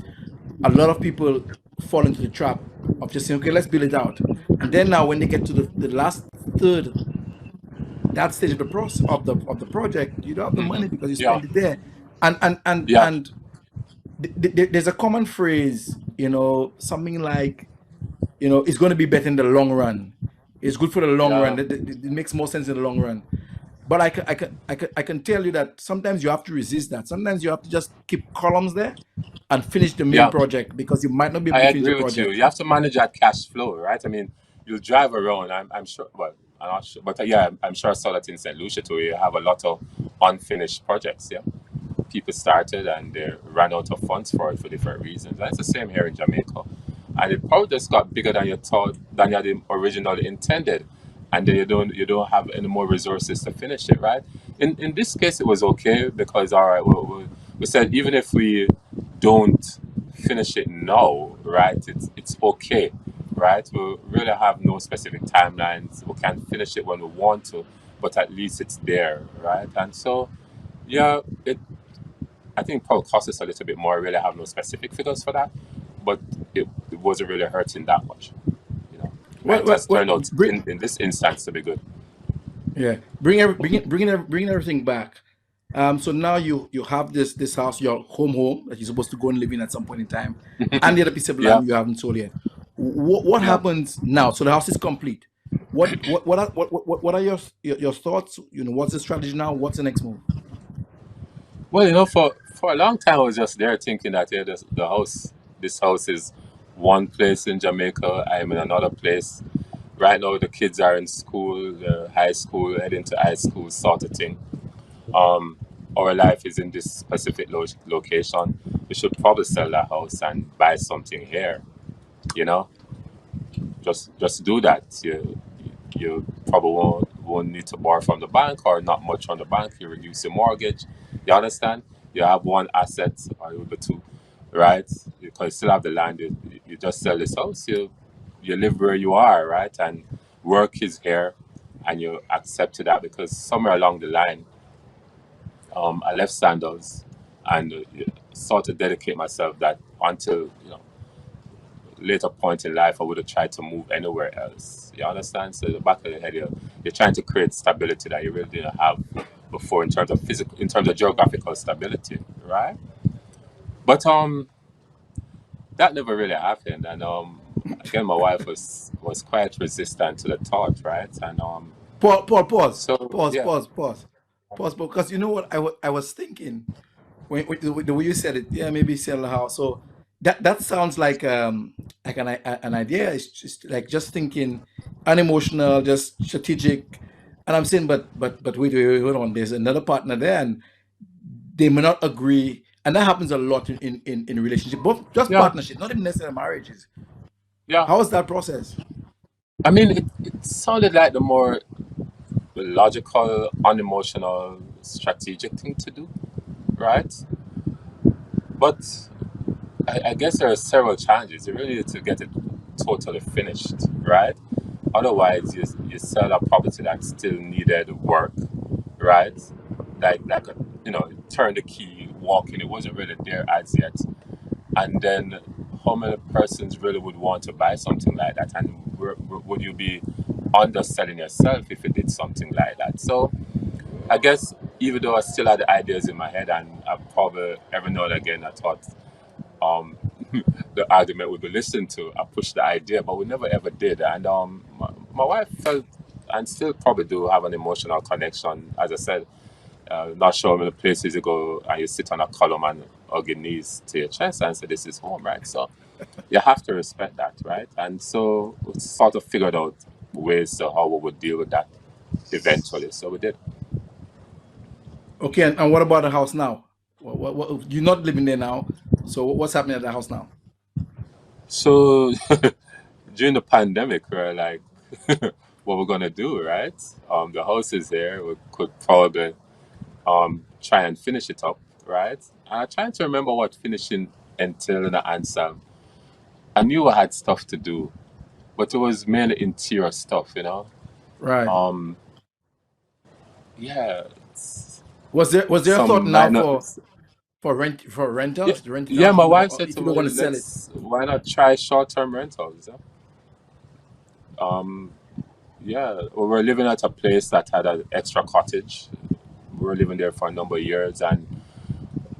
a lot of people fall into the trap of just saying, okay, let's build it out, and then now when they get to the last third, that stage of the process of the project, you don't have the money because you Yeah. spent it there, Yeah. and there's a common phrase, something like, it's going to be better in the long run. It's good for the long Yeah. run. It makes more sense in the long run. But I can tell you that sometimes you have to resist that. Sometimes you have to just keep columns there and finish the main Yeah. project because you might not be able I to finish the agree with you. project. You have to manage that cash flow, right? I mean, you'll drive around. I'm sure. Well, I'm not sure, but yeah, I'm sure I saw that in St. Lucia too. You have a lot of unfinished projects. Yeah, people started and they ran out of funds for it for different reasons. And it's the same here in Jamaica. and it probably just got bigger than you thought, than you had originally intended, and then you don't have any more resources to finish it, right? In this case, it was okay because all right, we said even if we don't finish it now, right? It's okay, right? We really have no specific timelines. We can finish it when we want to, but at least it's there, right? And so, yeah, I think probably cost us a little bit more. I really have no specific figures for that, but it wasn't really hurting that much, you know. And Well, it well, has well turned out bring, in this instance to be good. yeah, bringing everything back. So now you have this house, your home that you're supposed to go and live in at some point in time, and the other piece of Yeah, land you haven't sold yet. What yeah. happens now? So the house is complete. What are your thoughts? What's the strategy now? What's the next move? Well, for a long time, I was just there thinking that yeah, this house is one place in Jamaica. I'm in another place. Right now, the kids are in school, high school, heading to high school, sort of thing. Um, our life is in this specific location. We should probably sell the house and buy something here. You know, just do that. You probably won't need to borrow from the bank or not much from the bank. You reduce your mortgage. You understand? You have one asset or the two, right? Because you still have the land. You just sell this house. You live where you are, right? And work is here, and you accept that because somewhere along the line, I left Sandals and sort of dedicate myself that until later point in life, I would have tried to move anywhere else. You understand? So the back of the head, you're trying to create stability that you really didn't have before in terms of physical, in terms of geographical stability, right? But that never really happened, and again, my wife was quite resistant to the thought, right? And so Pause, yeah, pause, pause, pause. Because you know what I was thinking when the way you said it. Yeah, maybe sell the house. So that sounds like an idea. It's just like just thinking, unemotional, just strategic. And I'm saying, but wait, hold on. There's another partner there, and they may not agree, and that happens a lot in relationship, both just yeah, partnership, not even necessarily marriages. yeah. How is that process? I mean, it sounded like the more logical, unemotional, strategic thing to do, right? But I guess there are several challenges. You really need to get it totally finished, right? Otherwise, you sell a property that still needed work, right? Like turn the key, walk in. It wasn't really there as yet. And then, how many persons really would want to buy something like that? And would you be underselling yourself if you did something like that? So, I guess even though I still had the ideas in my head, and I probably every now and again I thought um, the argument would be listened to. I pushed the idea, but we never ever did. And my wife felt, and still probably do, have an emotional connection. As I said, not sure many places you go and you sit on a column and hug your knees to your chest and say, "This is home," right? So you have to respect that, right? And so we sort of figured out ways to how we would deal with that eventually. So we did. Okay, and what about the house now? You're not living there now, so what's happening at the house now? So during the pandemic, we are like, what we're gonna do, right? The house is there. We could probably try and finish it up, right? And I'm trying to remember what finishing entailed in the answer. I knew I had stuff to do, but it was mainly interior stuff. Right. Um, yeah, Was there a thought some now minor. for Yeah, rentals, to rent it yeah. out, My wife said if to you don't want me, to sell it? "Let's why not try short-term rentals?" Yeah? Um, yeah, we were living at a place that had an extra cottage. We were living there for a number of years, and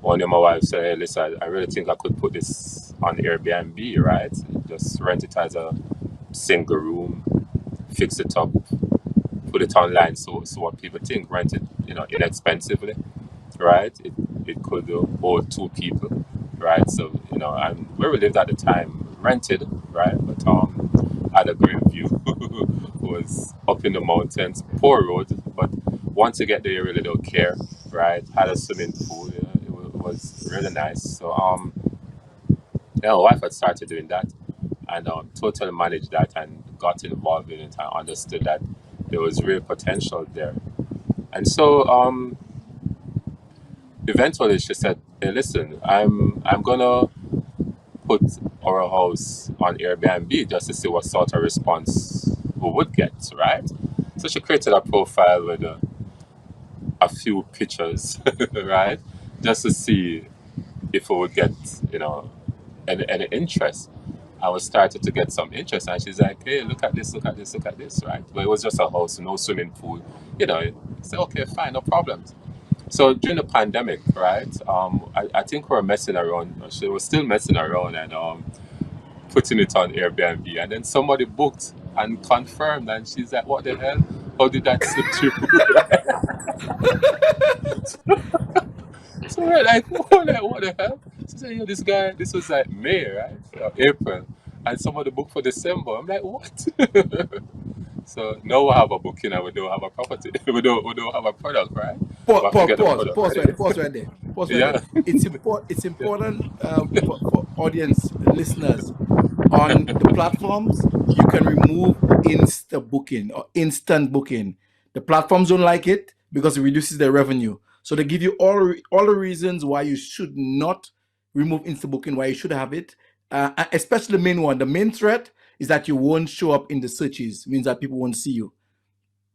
one day my wife said, "Hey, listen, I really think I could put this on Airbnb, right? Just rent it as a single room, fix it up, put it online, so what people think, rent it, inexpensively, right? It could hold two people, right? So and where we lived at the time, rented, right? But had a great view. Was up in the mountains, poor road, but once you get there, you really don't care, right? Had a swimming pool, it was really nice. So yeah, my wife had started doing that, and totally managed that and got involved in it and understood that there was real potential there. And so eventually she said, "Hey, listen, I'm gonna put our house on Airbnb just to see what sort of response we would get, right?" So she created a profile with a few pictures, right, just to see if we would get, you know, any interest. I was started to get some interest, and she's like, "Hey, look at this, look at this, look at this," right? But it was just a house, no swimming pool, you know. I said, "Okay, fine, no problems." So during the pandemic, right? I think we were messing around. She was still messing around and putting it on Airbnb, and then somebody booked and confirmed, and she's like, "What the hell? How did that slip through?" So we're like, what the hell? She said, "Yeah, this guy. This was like May, right? April, and somebody booked for December." I'm like, "What?" So now we have a booking and we don't have a property. We don't have a product, right? We have to get the product ready. Pause right there. Yeah. It's important for audience listeners on the platforms. You can remove insta booking or instant booking. The platforms don't like it because it reduces their revenue. So they give you all the reasons why you should not remove instant booking, why you should have it. Especially the main one. The main threat is that you won't show up in the searches. Means that people won't see you.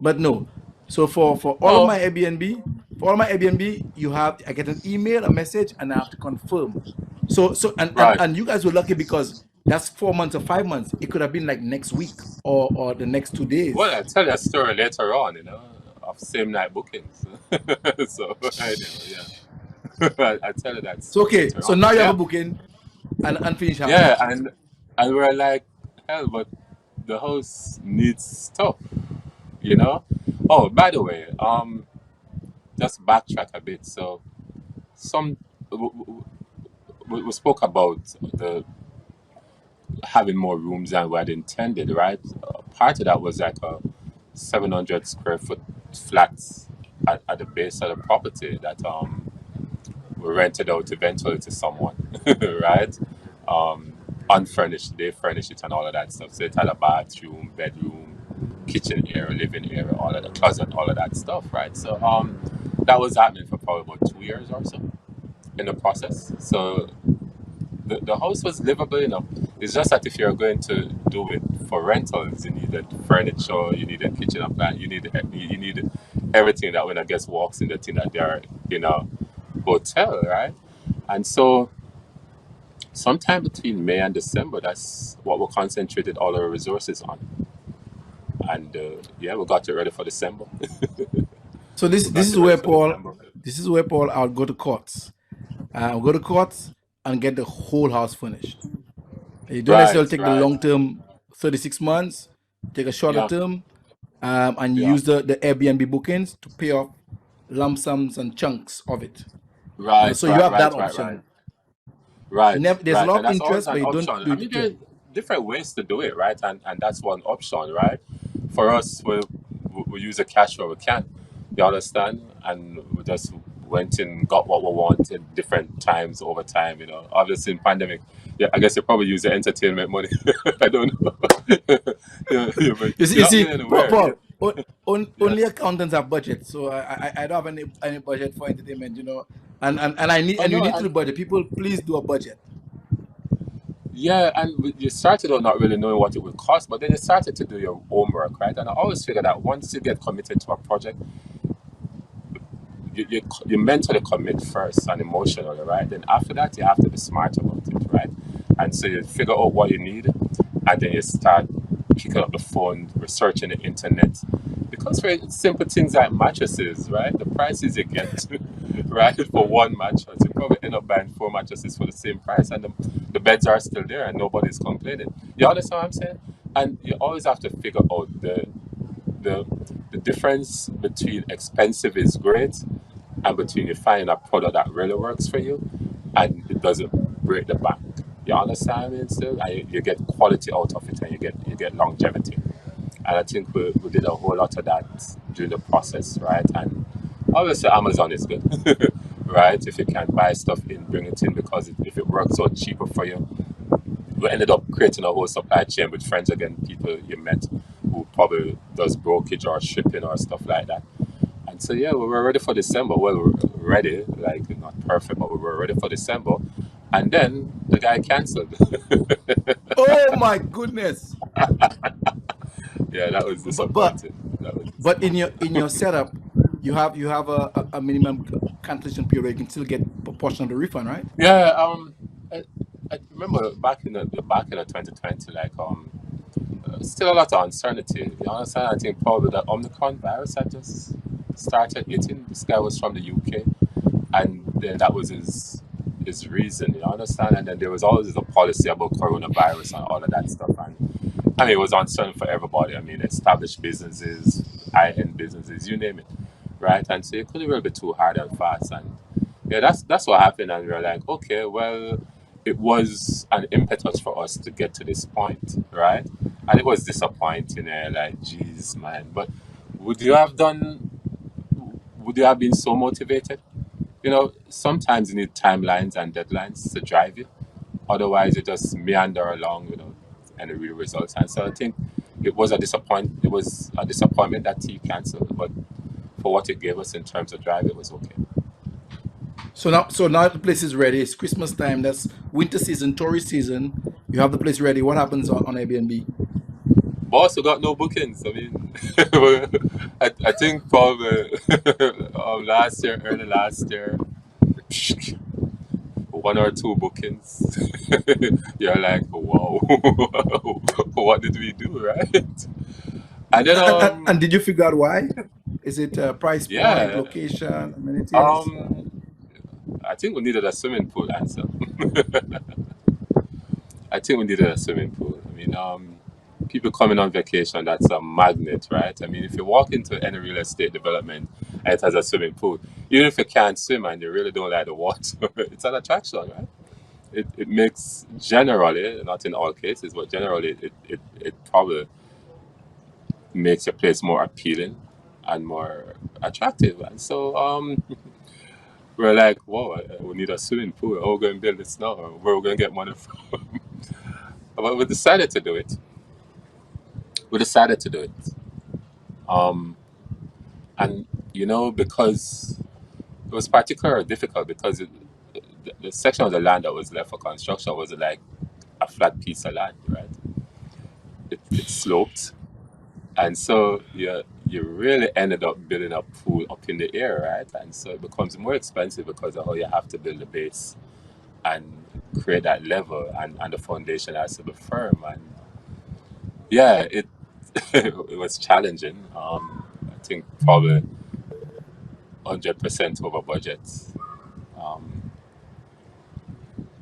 But no. So for all of Oh, my Airbnb, I get an email, a message, and I have to confirm. So right. and you guys were lucky because that's 4 months or 5 months. It could have been like next week or the next 2 days. Well, I'll tell you a story later on, of same night bookings. So I know, yeah. I'll tell you that So story okay, later so on. now But you have a yeah, booking and unfinished yeah, house. and we're like, hell, but the house needs stuff, you know? Oh, by the way, just backtrack a bit. So some we spoke about the having more rooms than we had intended, right? Part of that was like a 700 square foot flats at the base of the property that we rented out eventually to someone, right? Um, Unfurnished, they furnished it and all of that stuff. So it had a bathroom, bedroom, kitchen area, living area, all of the closet, all of that stuff, right? So that was happening for probably about 2 years or so in the process. So the house was livable enough. It's just that if you're going to do it for rentals, you needed furniture, you needed kitchen appliance, you need everything that when a guest walks in, the thing that they're in a hotel, right? And so sometime between May and December, that's what we concentrated all our resources on. And yeah, we got it ready for December. So this We this got is it ready where for Paul December. this is where Paul I'll go to courts. I'll go to courts and get the whole house furnished. You don't Right, necessarily take the right. long term, 36 months, take a shorter Yeah, term, and you yeah. use the Airbnb bookings to pay off lump sums and chunks of it. Right, So you right, have that right, right, right. option. Right, Never, there's a right. lot And of that's always interest, an but you don't option. do I it mean, too. there are different ways to do it, right? And that's one option, right? For us, we use a cash where we can. You understand? And we just went and got what we wanted different times over time, Obviously, in pandemic, yeah, I guess you probably use the entertainment money. I don't know. Yeah, but You you're not see, going Paul, anywhere. Paul Yeah. only accountants have budgets, so I don't have any budget for entertainment, and I need Oh, and you no, need to do budget. People, please do a budget. yeah, and you started out not really knowing what it would cost, but then you started to do your homework, right? And I always figure that once you get committed to a project, you mentally commit first and emotionally, right? Then after that, you have to be smart about it, right? And so you figure out what you need, and then you start picking up the phone, researching the internet. Because for simple things like mattresses, right? The prices you get, right, for one mattress, you probably end up buying 4 mattresses for the same price, and the beds are still there, and nobody's complaining. You understand what I'm saying? And you always have to figure out the the difference between expensive is great and between you find a product that really works for you and it doesn't break the bank. You understand what I mean? Still, and you get quality out of it and you get longevity. And I think we did a whole lot of that during the process, right? And obviously Amazon is good, right? If you can buy stuff in, bring it in because if it works out cheaper for you, we ended up creating a whole supply chain with friends again, people you met who probably does brokerage or shipping or stuff like that. And so yeah, we were ready for December. Well, we were ready, like not perfect, but we were ready for December. And then the guy cancelled. Oh my goodness. Yeah, that was But but disappointing. That was but in your disappointing. setup, you have a minimum cancellation period where you can still get a portion of the refund, right? Yeah, I, I remember back in the 2020, like still a lot of uncertainty. You understand? I think probably the Omicron virus had just started hitting. This guy was from the UK, and then that was his reason. You understand? And then there was always a policy about coronavirus and all of that stuff. And I mean, it was uncertain for everybody. I mean, established businesses, high-end businesses, you name it, right? And so it couldn't really be too hard and fast. And yeah, that's what happened. And we were like, okay, well, it was an impetus for us to get to this point, right? And it was disappointing. Like, geez, man. But would you have done? Would you have been so motivated? You know, sometimes you need timelines and deadlines to drive you. Otherwise, you just meander along without any real results. And so I think it was a disappointment. It was a disappointment that he cancelled. But for what it gave us in terms of drive, it was okay. So now the place is ready. It's Christmas time. That's winter season, tourist season. You have the place ready. What happens on Airbnb? Boss, we got no bookings. I mean, I think probably last year, early last year, one or two bookings. You're like, whoa, what did we do, right? And then, And did you figure out why? Is it price point, yeah, location, amenities? um, I think we needed a swimming pool answer. I think we needed a swimming pool. I mean, people coming on vacation, that's a magnet, right? I mean, if you walk into any real estate development and it has a swimming pool, even if you can't swim and you really don't like the water, it's an attraction, right? It makes generally, not in all cases, but generally, it probably makes your place more appealing and more attractive. And so we're like, whoa, we need a swimming pool. How are we going to build this now? Or where are we going to get money from? But we decided to do it. We decided to do it. Um, and, you know, because it was particularly difficult because the section of the land that was left for construction was like a flat piece of land, right? It sloped. And so you really ended up building a pool up in the air, right? And so it becomes more expensive because of how you have to build the base and create that level, and the foundation has to be firm. And yeah, it was challenging. I think probably 100% over budget. Um,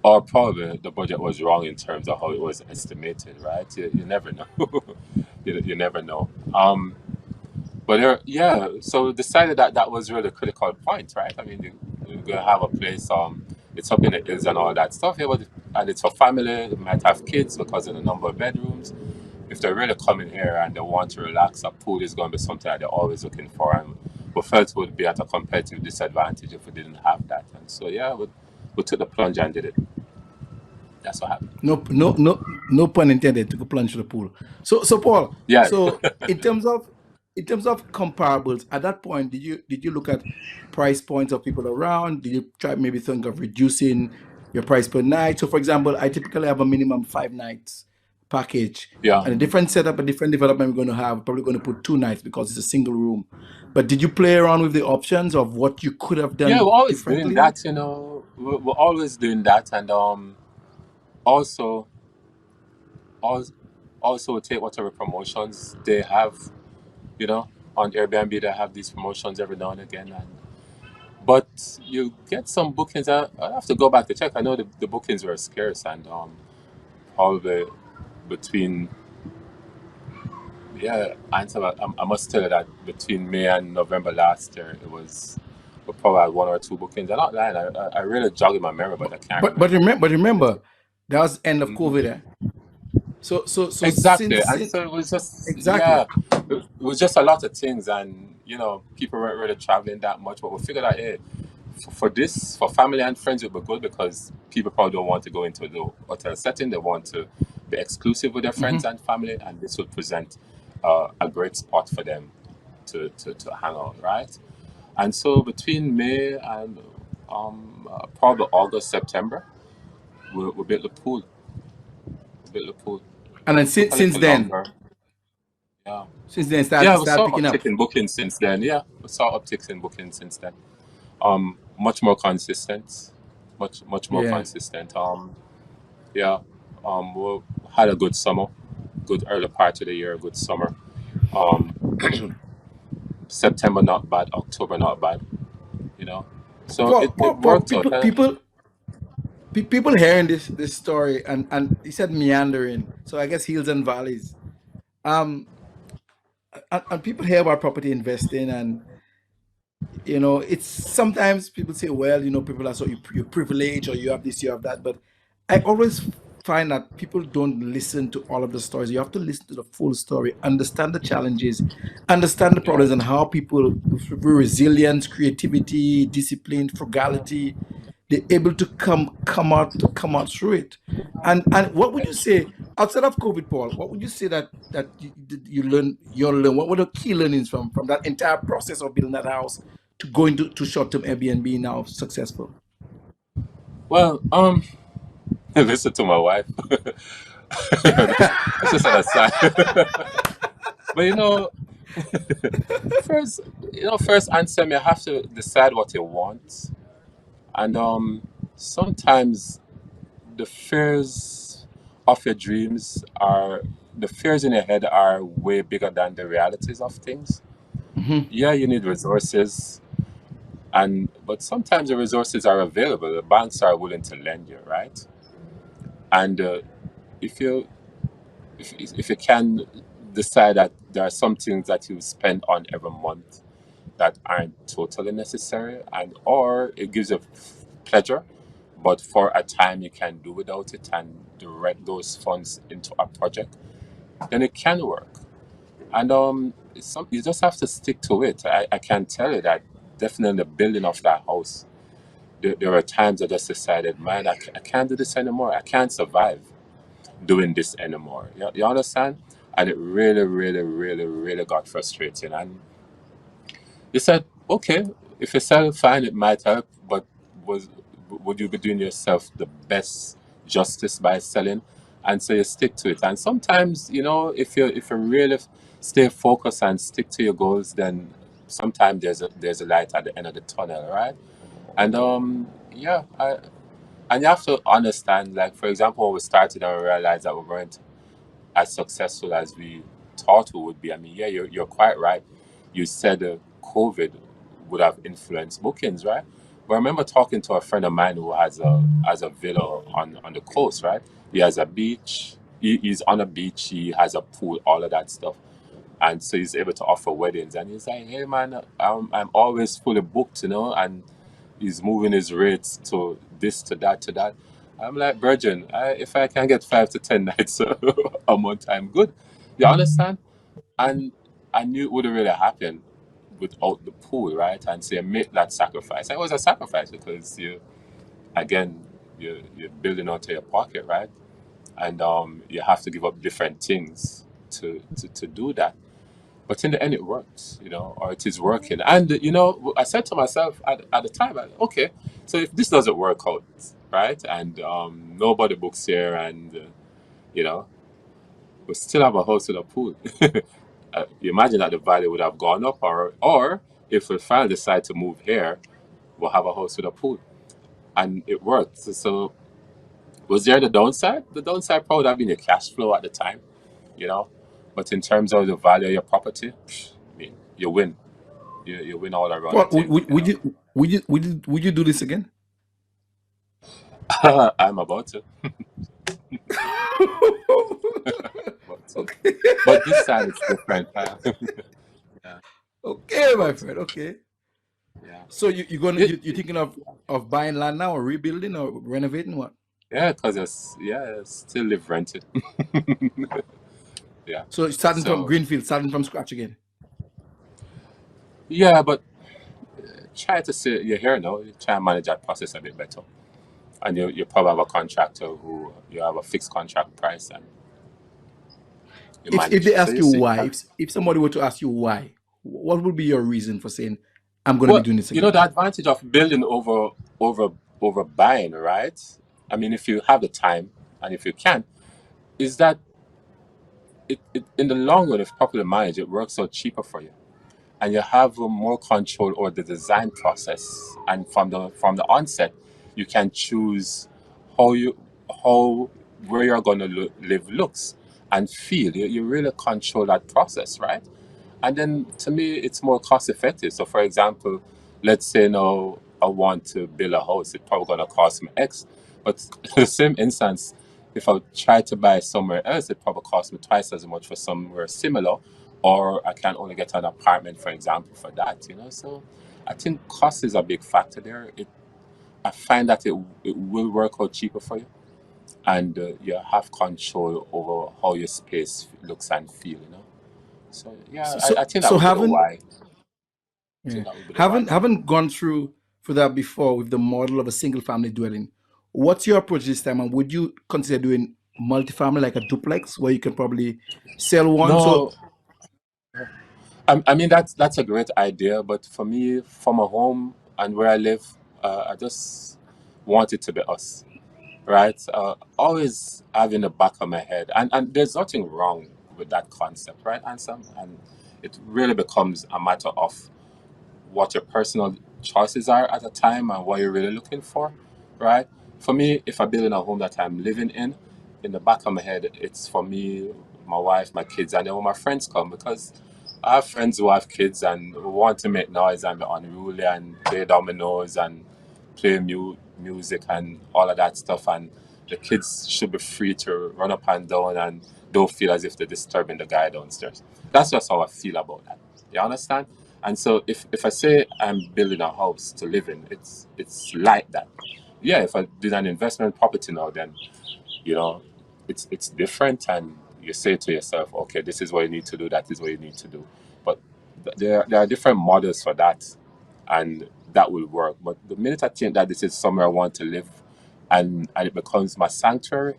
or probably the budget was wrong in terms of how it was estimated, right? You never know. You never know. But yeah, so decided that that was really a critical point, right? I mean, you're gonna have a place, it's up in the hills and all that stuff here, and it's for family. They might have kids because of the number of bedrooms. If they're really coming here and they want to relax, a pool is going to be something that they're always looking for, and we felt would be at a competitive disadvantage if we didn't have that. And so yeah, we took the plunge and did it. That's what happened. No pun intended. To go plunge to the pool. So Paul. Yeah, So in terms of comparables, at that point, did you look at price points of people around? Did you try maybe think of reducing your price per night? So for example, I typically have a minimum 5 nights package, yeah. and a different setup, a different development we're going to have. Probably going to put 2 nights because it's a single room. But did you play around with the options of what you could have Yeah, done we're always doing differently? that, you know. We're always doing that, and also also also take whatever promotions they have, you know, on Airbnb. They have these promotions every now and again, but you get some bookings. I have to go back to check. I know the bookings were scarce, and probably between yeah, I must tell you that between May and November last year, we probably had one or two bookings. I'm not lying. I really jogged my memory, but I can't But but remember. remember, but remember, that was end of Hmm. COVID. So Exactly, since and so it was just exactly. yeah, it was just a lot of things, and you know, people weren't really traveling that much. But we figured out, hey, for family and friends, it would be good because people probably don't want to go into the hotel setting. They want to be exclusive with their friends and family, and this would present a great spot for them to hang out, right? And so between May and probably August, September, we built the pool. We built the pool. And then Took a since little then, longer. Yeah. start Yeah, we start saw picking up. uptick in bookings since then. Yeah, we saw upticks in bookings since then. Much more consistent. Much more Yeah. consistent. Yeah. We had a good summer, good early part of the year, good summer. Um, September not bad, October not bad. You know, so it For worked out. people hearing this story, and he said meandering, so I guess hills and valleys. Um, and people hear about property investing, and it's sometimes people say, well, people are so you're privileged, or you have this, you have that, but I always find that people don't listen to all of the stories. You have to listen to the full story, understand the challenges, understand the Yeah. problems, and how people with resilience, creativity, discipline, frugality, they're able to come out through it. And what would you say outside of COVID, Paul? What would you say that you learn? What were the key learnings from that entire process of building that house to going to short-term Airbnb now successful? Well, listen to my wife. That's just an aside. But first, first answer, you have to decide what you want, and sometimes the fears of your dreams are the fears in your head are way bigger than the realities of things. Hmm. Yeah, you need resources, but sometimes the resources are available. The banks are willing to lend you, right? And if you if you can decide that there are some things that you spend on every month that aren't totally necessary, and or it gives you pleasure, but for a time you can do without it and direct those funds into a project, then it can work. And you just have to stick to it. I can tell you that definitely the building of that house, there were times I just decided, man, I can't do this anymore. I can't survive doing this anymore. You understand? And it really, really, really, really got frustrating. And you said, okay, if you sell, fine, it might help, but was would you be doing yourself the best justice by selling? And so you stick to it. And sometimes, if you really stay focused and stick to your goals, then sometimes there's a light at the end of the tunnel, right? And yeah, and you have to understand, like for example, when we started and we realized that we weren't as successful as we thought we would be. I mean, yeah, you're quite right. You said COVID would have influenced bookings, right? But I remember talking to a friend of mine who has a villa on the coast, right? He has a beach. He's on a beach. He has a pool, all of that stuff, and so he's able to offer weddings. And he's like, "Hey, man, I'm always fully booked, and he's moving his rates to this, to that, to that." I'm like, Virgin, if I can get 5 to 10 nights a month, I'm good. You understand? And I knew it wouldn't really happen without the pool, right? And so you make that sacrifice. It was a sacrifice because again, you're building onto your pocket, right? And you have to give up different things to do that. But in the end, it works, or it is working. And, I said to myself at the time, okay, so if this doesn't work out, right, and nobody books here, and, you know, we still have a house with a pool. You imagine that the value would have gone up, or if we finally decide to move here, we'll have a house with a pool. And it worked. So, was there the downside? The downside probably would have been your cash flow at the time, you know. But in terms of the value of your property, I mean, you win. You win all around the Paul, table, would you do this again? I'm about to, but, Okay. but this time it's different. Yeah, Okay, my but friend. Okay. yeah, So you're gonna it, you're thinking of buying land now, or rebuilding, or renovating, what? yeah, because it's still live rented. Yeah, So starting from so Greenfield, starting from scratch again. yeah, but try to say you're here now. You try and manage that process a bit better, and you probably have a contractor who you have a fixed contract price and you If manage. they So ask you you see, why, if somebody were to ask you why, what would be your reason for saying, I'm going to be well, doing this you know again? the advantage of building over over buying, right? I mean, if you have the time and if you can, is that it in the long run, if properly managed, it works out cheaper for you, and you have more control over the design process. And from the onset, you can choose how you how where you're going to live looks and feel. You really control that process, right? And then to me, it's more cost effective. So, for example, let's say now I want to build a house, it's probably going to cost me X. But in the same instance, if I try to buy somewhere else, it probably costs me twice as much for somewhere similar, or I can only get an apartment, for example, for that. So I think cost is a big factor there. I find that it will work out cheaper for you, and you have control over how your space looks and feel. So yeah, So, I so, think that so would be the haven't why. I yeah, think that would be the why. haven't gone through for that before with the model of a single family dwelling. What's your approach this time? And would you consider doing multifamily like a duplex where you can probably sell one? So No, I mean that's a great idea, but for me, from a home and where I live, I just want it to be us, right? Always having the back of my head, and there's nothing wrong with that concept, right, Ansem? And it really becomes a matter of what your personal choices are at a time and what you're really looking for, right? For me, if I build in a home that I'm living in the back of my head, it's for me, my wife, my kids, and then when my friends come, because I have friends who have kids and who want to make noise and be unruly and play dominoes and play music and all of that stuff. And the kids should be free to run up and down and don't feel as if they're disturbing the guy downstairs. That's just how I feel about that. You understand? And so if I say I'm building a house to live in, it's like that. Yeah, if I did an investment property now, then you know it's different, and you say to yourself, okay, this is what you need to do, that is what you need to do. But there are different models for that, and that will work. But the minute I think that this is somewhere I want to live, and it becomes my sanctuary,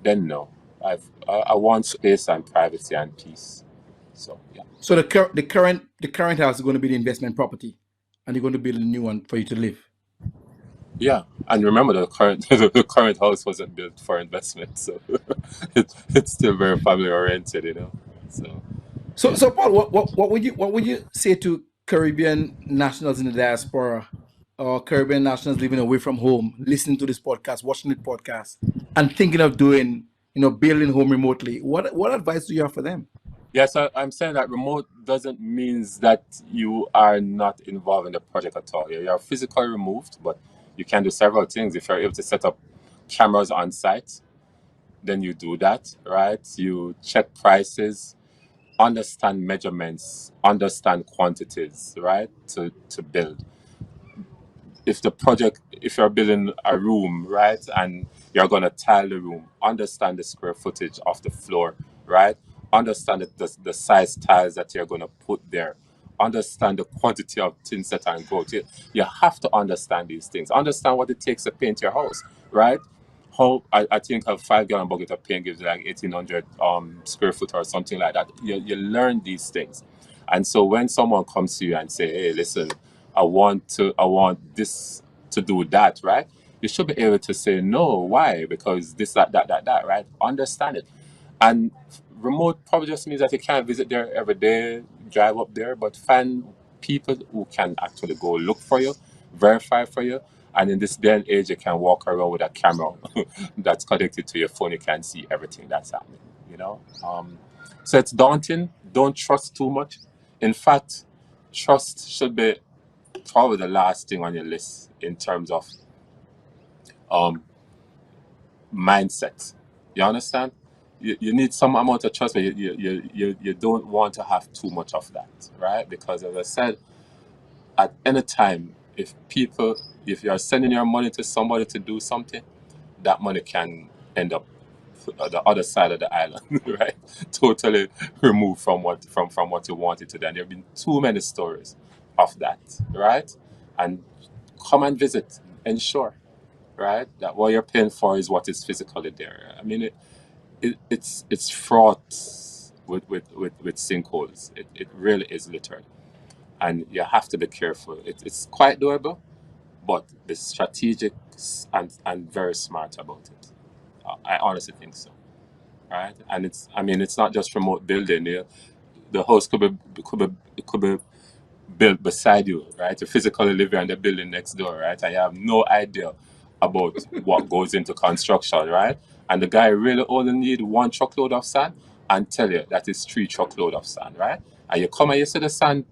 then no. I want so, space and privacy and peace. So yeah. so the current house is going to be the investment property, and you're going to build a new one for you to live. Yeah, and remember the current the current house wasn't built for investment, so it's still very family oriented. So So, yeah, so Paul, what would you say to Caribbean nationals in the diaspora or Caribbean nationals living away from home, listening to this podcast, watching the podcast, and thinking of doing, building home remotely? What advice do you have for them? yes, I'm saying that remote doesn't means that you are not involved in the project at all. You are physically removed, but you can do several things. If you're able to set up cameras on site, then you do that, right? You check prices, understand measurements, understand quantities, right? To build. If you're building a room, right, and you're going to tile the room, understand the square footage of the floor, right? Understand the size tiles that you're going to put there. Understand the quantity of tin set and grout. You have to understand these things. Understand what it takes to paint your house, right? How I think a 5 gallon bucket of paint gives you like 1,800 square foot or something like that. You learn these things. And so when someone comes to you and say, "Hey, listen, I want this to do that," right? You should be able to say no. Why? Because this, that, right? Understand it. And remote probably just means that you can't visit there every day, drive up there, but find people who can actually go look for you, verify for you. And in this day and age, you can walk around with a camera that's connected to your phone. You can see everything that's happening, you know? So it's daunting. Don't trust too much. In fact, trust should be probably the last thing on your list in terms of um, mindset. You understand? You need some amount of trust, but you don't want to have too much of that, right? Because as I said, at any time, if you're sending your money to somebody to do something, that money can end up on the other side of the island, right? Totally removed from what you wanted to do. And there have been too many stories of that, right? and come and visit. Ensure, right, that what you're paying for is what is physically there. I mean, it's fraught with sinkholes. It really is littered, and you have to be careful. It's quite doable, but be strategic and very smart about it. I honestly think so, right? And it's not just remote building. The house could be built beside you, right? You physically live in the building next door, right? And you have no idea about what goes into construction, right? And the guy really only need one truckload of sand and tell you that it's 3 truckload of sand, right? And you come and you see the sand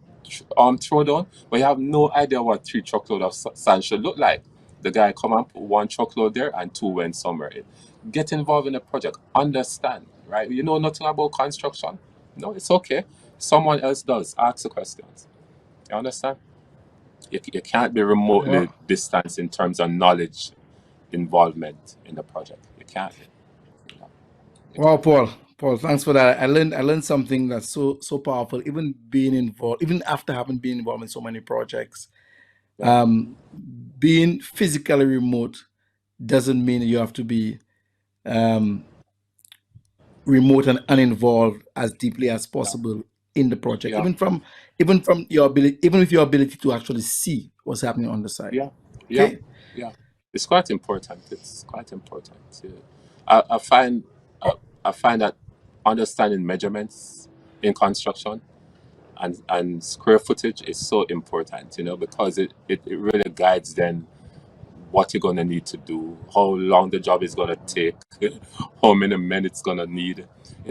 throw down, but you have no idea what 3 truckload of sand should look like. The guy come and put 1 truckload there and 2 went somewhere. Get involved in the project. Understand, right? You know nothing about construction? No, it's okay. Someone else does. Ask the questions. You understand? You can't be remotely Well, distanced in terms of knowledge involvement in the project. You can't. You know, you wow, can't. Paul, thanks for that. I learned something that's so powerful. Even being involved, even after having been involved in so many projects, Yeah, being physically remote doesn't mean you have to be um, remote and uninvolved as deeply as yeah, possible in the project. yeah, Even from your ability, even with your ability to actually see what's happening on the side. yeah, yeah, Okay. yeah. It's quite important. It's quite important. Yeah. I find that understanding measurements in construction and square footage is so important, because it really guides then what you're gonna need to do, how long the job is gonna take, how many men it's gonna need.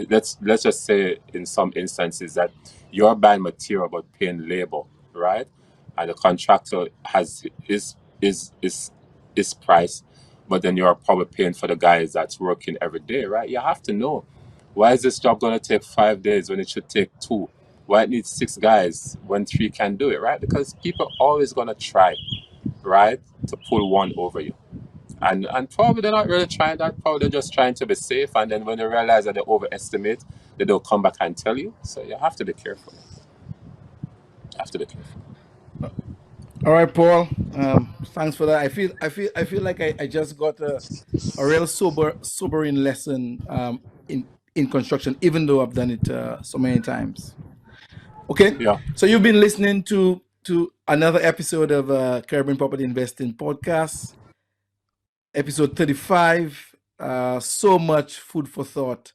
Let's just say in some instances that you're buying material but paying labor, right? And the contractor has his price, but then you're probably paying for the guys that's working every day, right? You have to know, why is this job gonna take 5 days when it should take 2? Why it needs 6 guys when 3 can do it, right? Because people always gonna try, right, to pull one over you. And probably they're not really trying that. Probably they're just trying to be safe. And then when they realize that they overestimate, they don't come back and tell you. So you have to be careful. You have to be careful. All right, Paul. Thanks for that. I feel like I just got a real sobering lesson in construction, even though I've done it so many times. Okay, Yeah, so you've been listening to another episode of Caribbean Property Investing Podcast, episode 35. So much food for thought: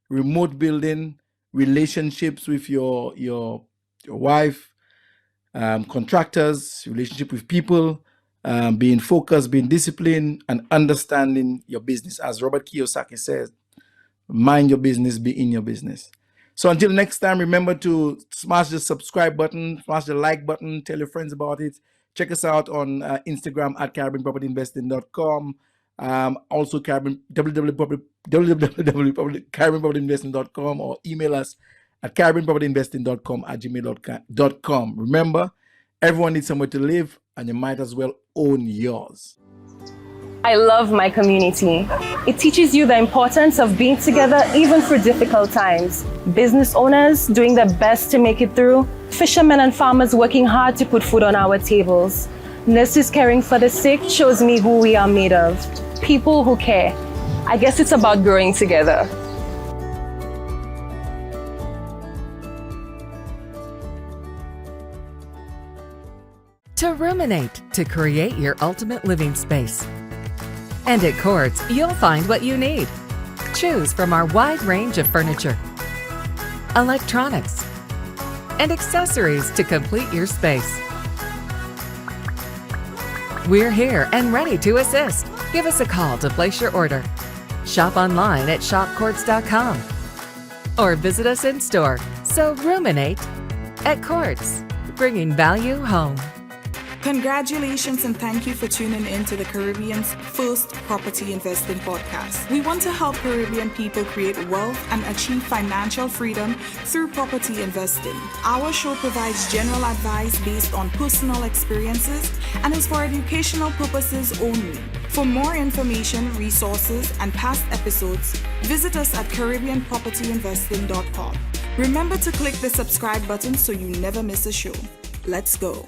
remote building, relationships with your wife, contractors, relationship with people, being focused, being disciplined, and understanding your business. As Robert Kiyosaki says, mind your business, be in your business. So until next time, remember to smash the subscribe button, smash the like button, tell your friends about it. Check us out on Instagram at CaribbeanPropertyInvesting.com. Also, www.CaribbeanPropertyInvesting.com, or email us at CaribbeanPropertyInvesting.com@gmail.com. Remember, everyone needs somewhere to live, and you might as well own yours. I love my community. It teaches you the importance of being together even for difficult times. Business owners doing their best to make it through. Fishermen and farmers working hard to put food on our tables. Nurses caring for the sick shows me who we are made of. People who care. I guess it's about growing together. To ruminate, to create your ultimate living space. And at Courts, you'll find what you need. Choose from our wide range of furniture, electronics, and accessories to complete your space. We're here and ready to assist. Give us a call to place your order. Shop online at shopcourts.com or visit us in store. So ruminate at Courts, bringing value home. Congratulations and thank you for tuning in to the Caribbean's first property investing podcast. We want to help Caribbean people create wealth and achieve financial freedom through property investing. Our show provides general advice based on personal experiences and is for educational purposes only. For more information, resources, and past episodes, visit us at CaribbeanPropertyInvesting.com. Remember to click the subscribe button so you never miss a show. Let's go.